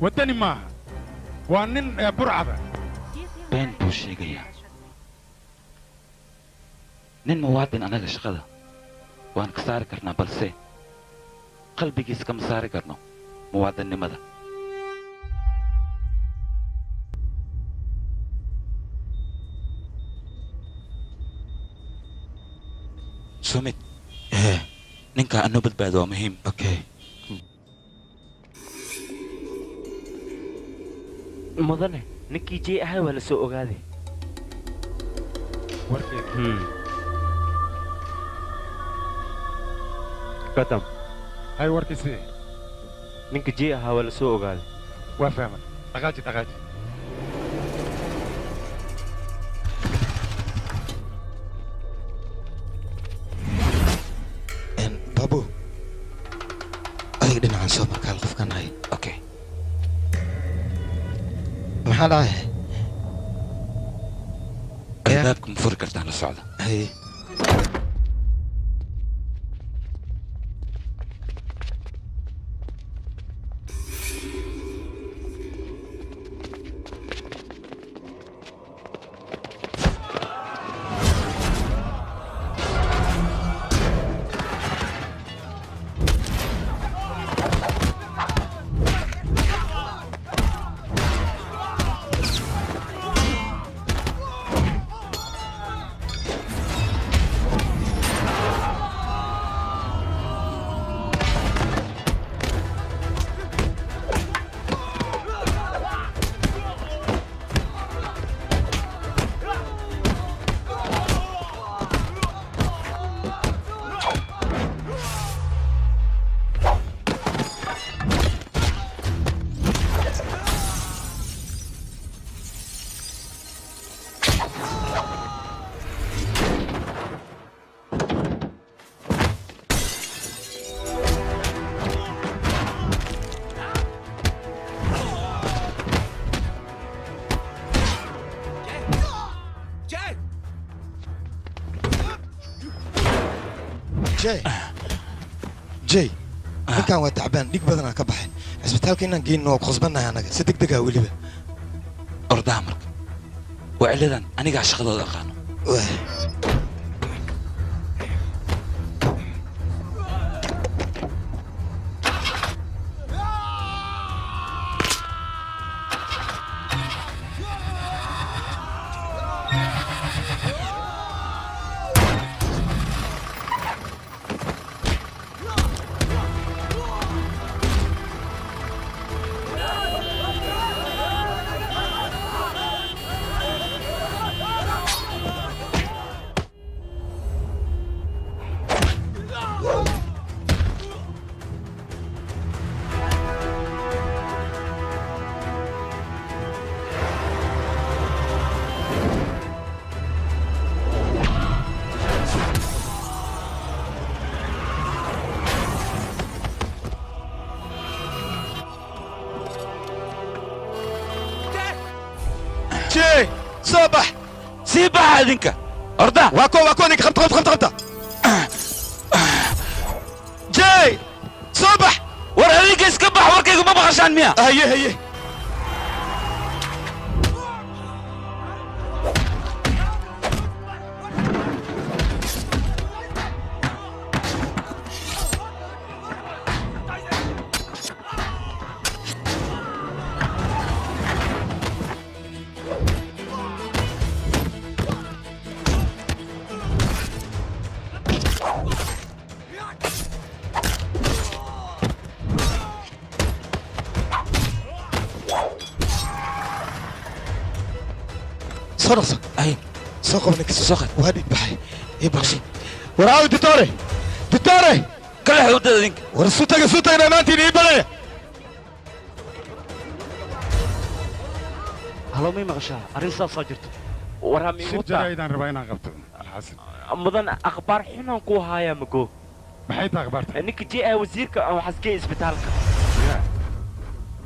waddani maaha waa nin burcada been buu sheegayaa nin muwaadin anaga shaqada waan ka saari karnaa balse qalbigiis kama saari karno muwaadinnimada sumid ninka anoo badbaado waa muhiim mudane ninkii jey ahay waa la soo ogaaday kadam hay warkiisi ninka jey ahaa waa la soo ogaaday waa fahmay dhaqaaji babu adiga dhinacan soo markaal qofkan hay okay maxaa dhahay albaabka ma furi kartaan la socda haye jay ninkan waa tacbaan dhig badanaa ka baxay cisbitaalka inaan geynin oo khusbannahay annaga si degdeg ah weliba ordaha marka waa ciladan anigaa shaqadooda aqaano صباح سيبها هذيك أرضا واكو هذيك خبطة جاي صباح ورا هذيك اسكبح وركيك ما بغاش عن مياه هي صرصة أي سوق منك سوق وهدي بحي يبغى وراوي دكتوري كل حدود ذيك ورسوتك أنا ما أنتي يبغى هلو مي مغشى أريسا صاجرت ورا مي وطا إذا ربعنا قبته الحسن مدن أخبار حنا نكو هاي مكو بحيث أخبارتك إنك جي وزيرك أو حسكي إسبتالك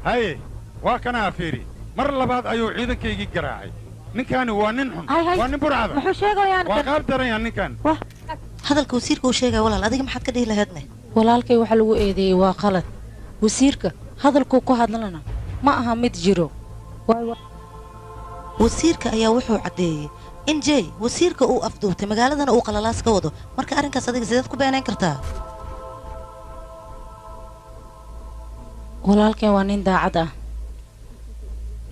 هاي وكنا فيري mar labaad ayuu ciidankaygii garaacay ninkaani waa nin xun waa nin burcada muxuu sheegayaan waa qaab daranyaa ninkan hadalka wasiirka uu sheegaya walaal adiga maxaad ka dhihi lahaydne walaalkay waxa lagu eedeeyey waa qalad wasiirka hadalkuu ku hadlana ma aha mid jiro wasiirka ayaa wuxuu caddeeyey in jey wasiirka uu afduubtay magaaladana uu qalalaas ka wado marka arrinkaas adiga sideed ku beenayn kartaa walaalkeen waa nin daacad ah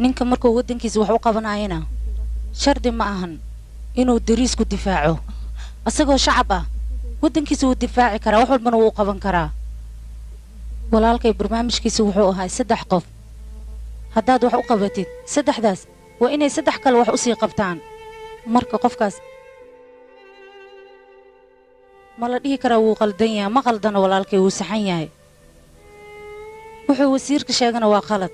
ninka markuu waddankiisa wax u qabanayana shardi ma ahan inuu dariisku difaaco asagoo shacab ah waddankiisa wuu difaaci karaa wax walbana wuu qaban karaa walaalkay barnaamijkiisa wuxuu ahaa 3 qof haddaad wax u qabatid 3daas waa inay 3 kale wax u sii qabtaan marka qofkaas ma la dhihi karaa wuu qaldan yahay ma qaldana walaalkay wuu saxan yahay wuxuu wasiirka sheegana waa qalad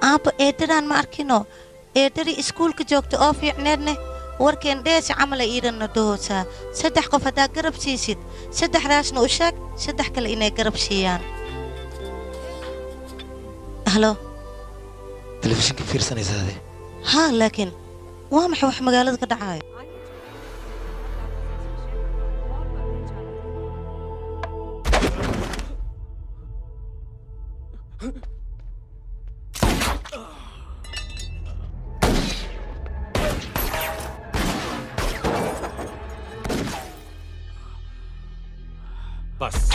aabbo eedadaan ma arkino eedadii iskuulka joogta oo fiicneedne warkeen dheesa camala iidhanna dhahoosaa 3 qof haddaa garab siisid 3daasna u sheeg 3 kale inay garab siiyaan halo telefishinka fiirsanaysaade haa laakiin waa maxay wax magaalada ka dhacayo बस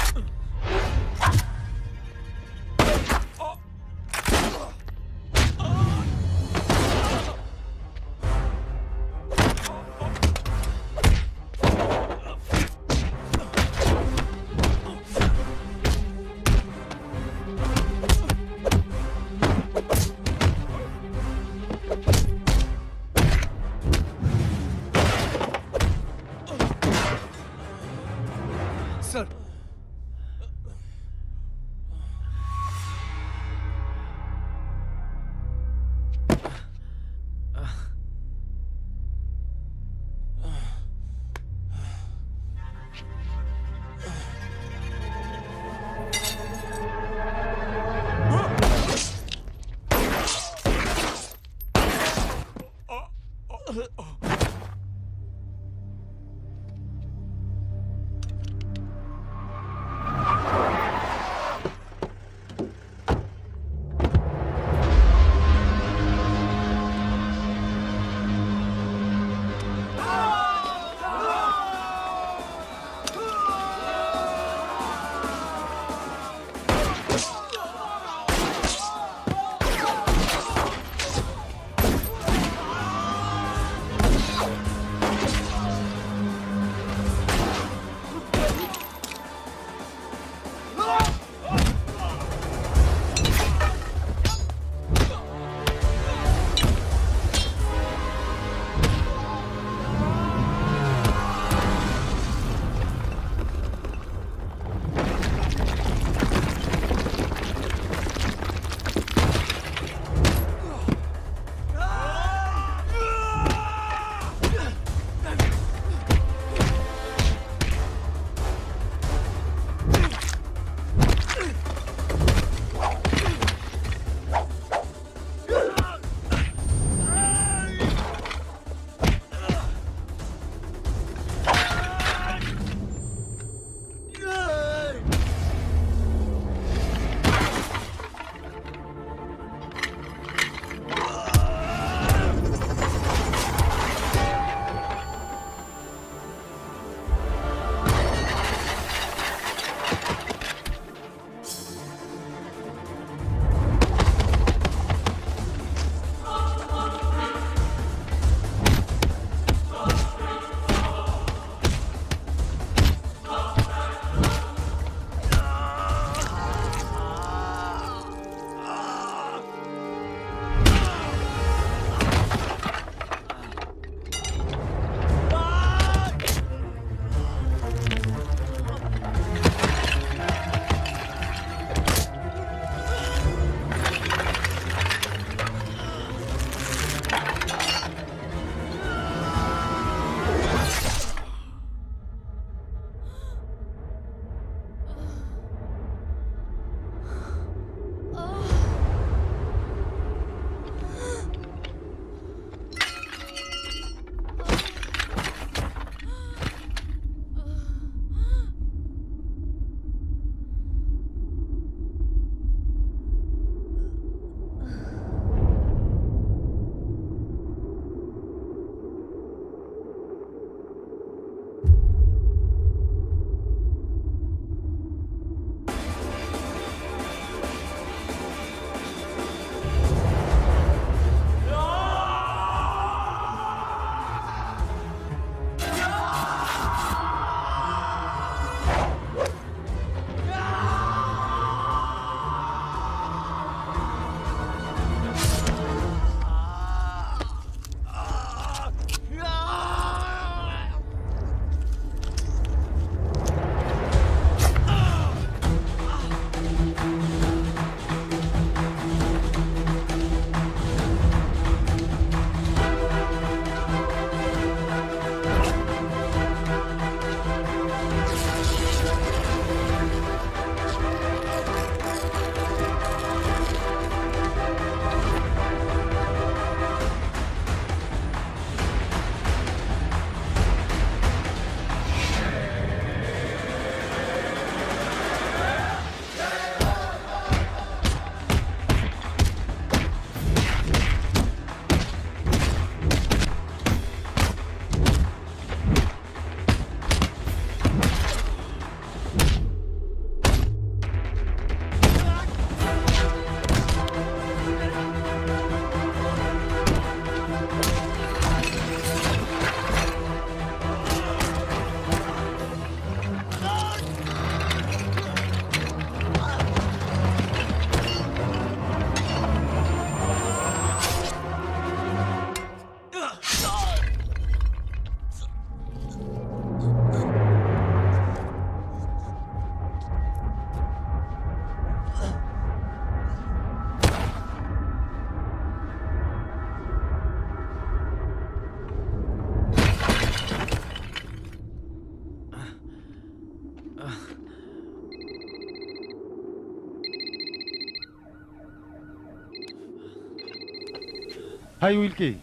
hay wiilkay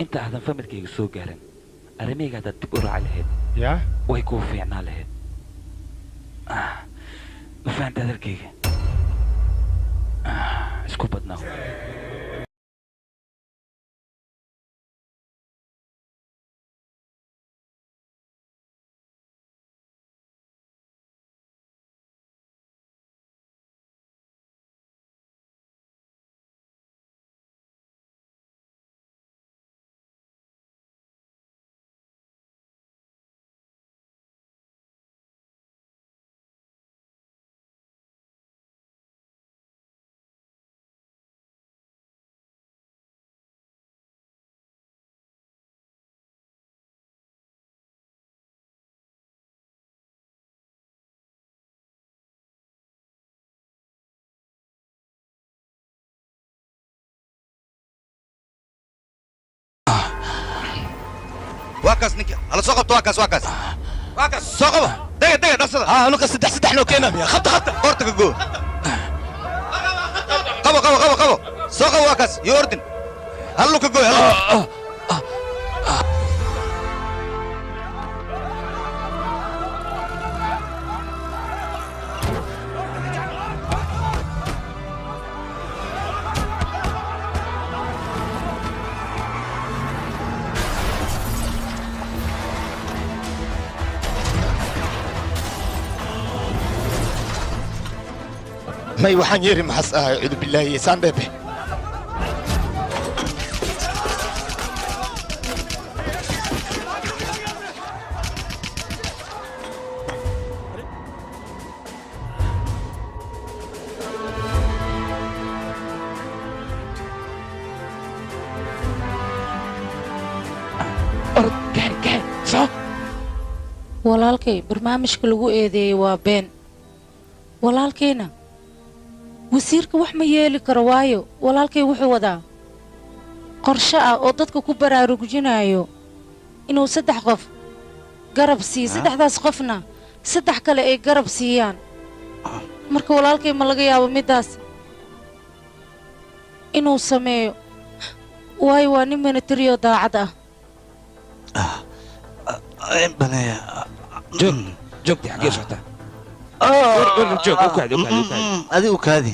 inta aadan familkayga soo gaarin arrimahayga haddaad dib u raaci lahayd yaa way kuu fiicnaa lahayd ma fahanta hadalkayga isku badnaaw واكس نك على سوق واكس واكس واكس سوق دقيقة دقيقة نصدق أنا كس سدح لو كنا يا خط قرتك جو قبو سوق واكس يوردن هلو كجو هلو ما يوحن يري محس أعوذ بالله يسان بيبي walaalkay barnaamijka lagu eedeeyay waa been walaalkayna wasiirka wax ma yeeli karo waayo walaalkay wuxuu wadaa qorshe ah oo dadka ku baraarujinayo inuu 3 qof garab siiyo 3daas qofna 3 kale ay garab siiyaan marka walaalkay ma laga yaabo midaas inuu sameeyo waayo waa nin manatiriyo daacad ah بنية جوك دي حقيقة شحتها جوك وكادي هذه وكادي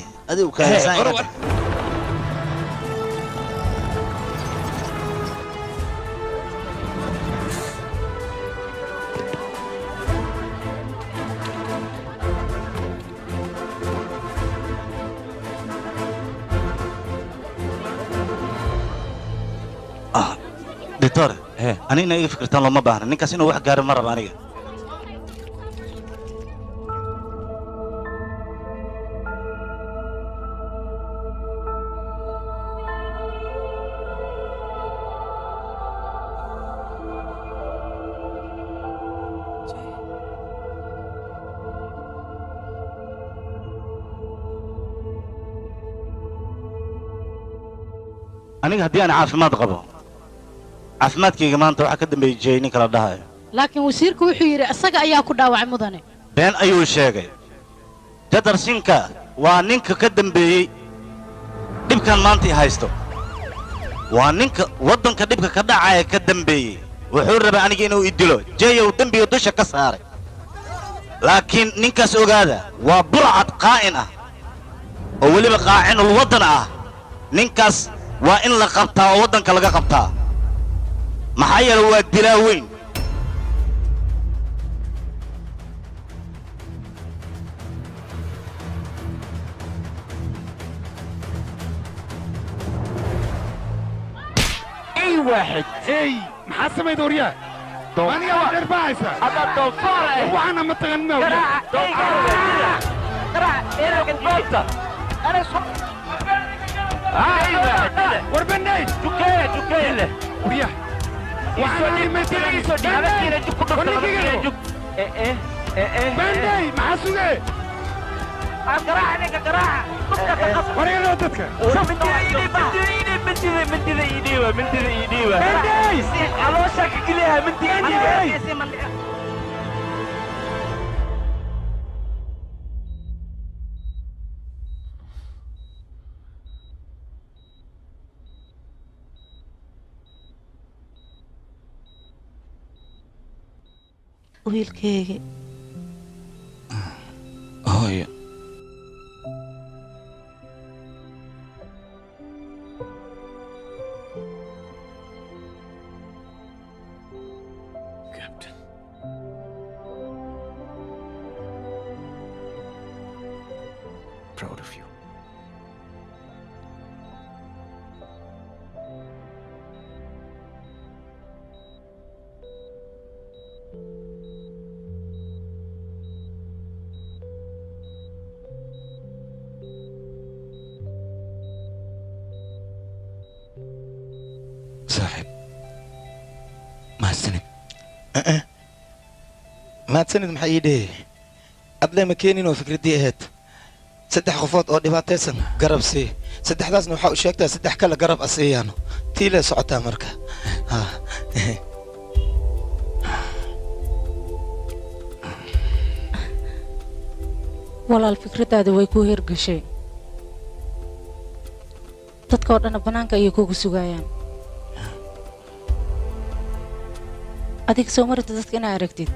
دكتور أنا إني فكرتان لو ما بهنا نكاس إنه واحد قارب مرة بانية أنا هدي أنا عارف ما تغبى caafimaadkayga maanta waxa ka dambeeyay ninka la dhahayo laakiin wasiirku wuxuu yiri asaga ayaa ku dhaawacay mudane been ayuu sheegay jadarsinka waa ninka ka dambeeyay dhibkan maanta haysto waa ninka wadanka dhibka ka dhacaya ka dambeeyay wuxuu rabaa aniga inuu idilo jeeyow dambiga dusha ka saaray laakiin ninkaas ogaada waa burcad qaa'in ah oo weliba qaacinul wadan ah ninkaas waa in la qabtaa oo wadanka laga qabtaa maxaa yeelay waa dilaa weyn اي واحد اي محسن ما يدوريا انا واحد بايسه هذا دوفاره وانا متغنى قرع ايه لك البوسه انا وربني جوكيله ويا وعلي مثلي بندي محسوقه قراع ورينا لوتتك من ايديوا علوشك كلها من ايديوا wiilkaygi hooyo Proud of you. صاحب ما السند ما تسند محيدي أدلي مكينين وفكرتي اهت saddex qofood oo dhibaataysan garab sii saddexdaasna waxa uu sheegtaa saddex kale garab asiiyaan tiile socotaa marka walaal fikradaada way ku hirgashay dadka oo dhan banaanka ayay kugu sugayaan adiga soo marta dadka inaad aragtid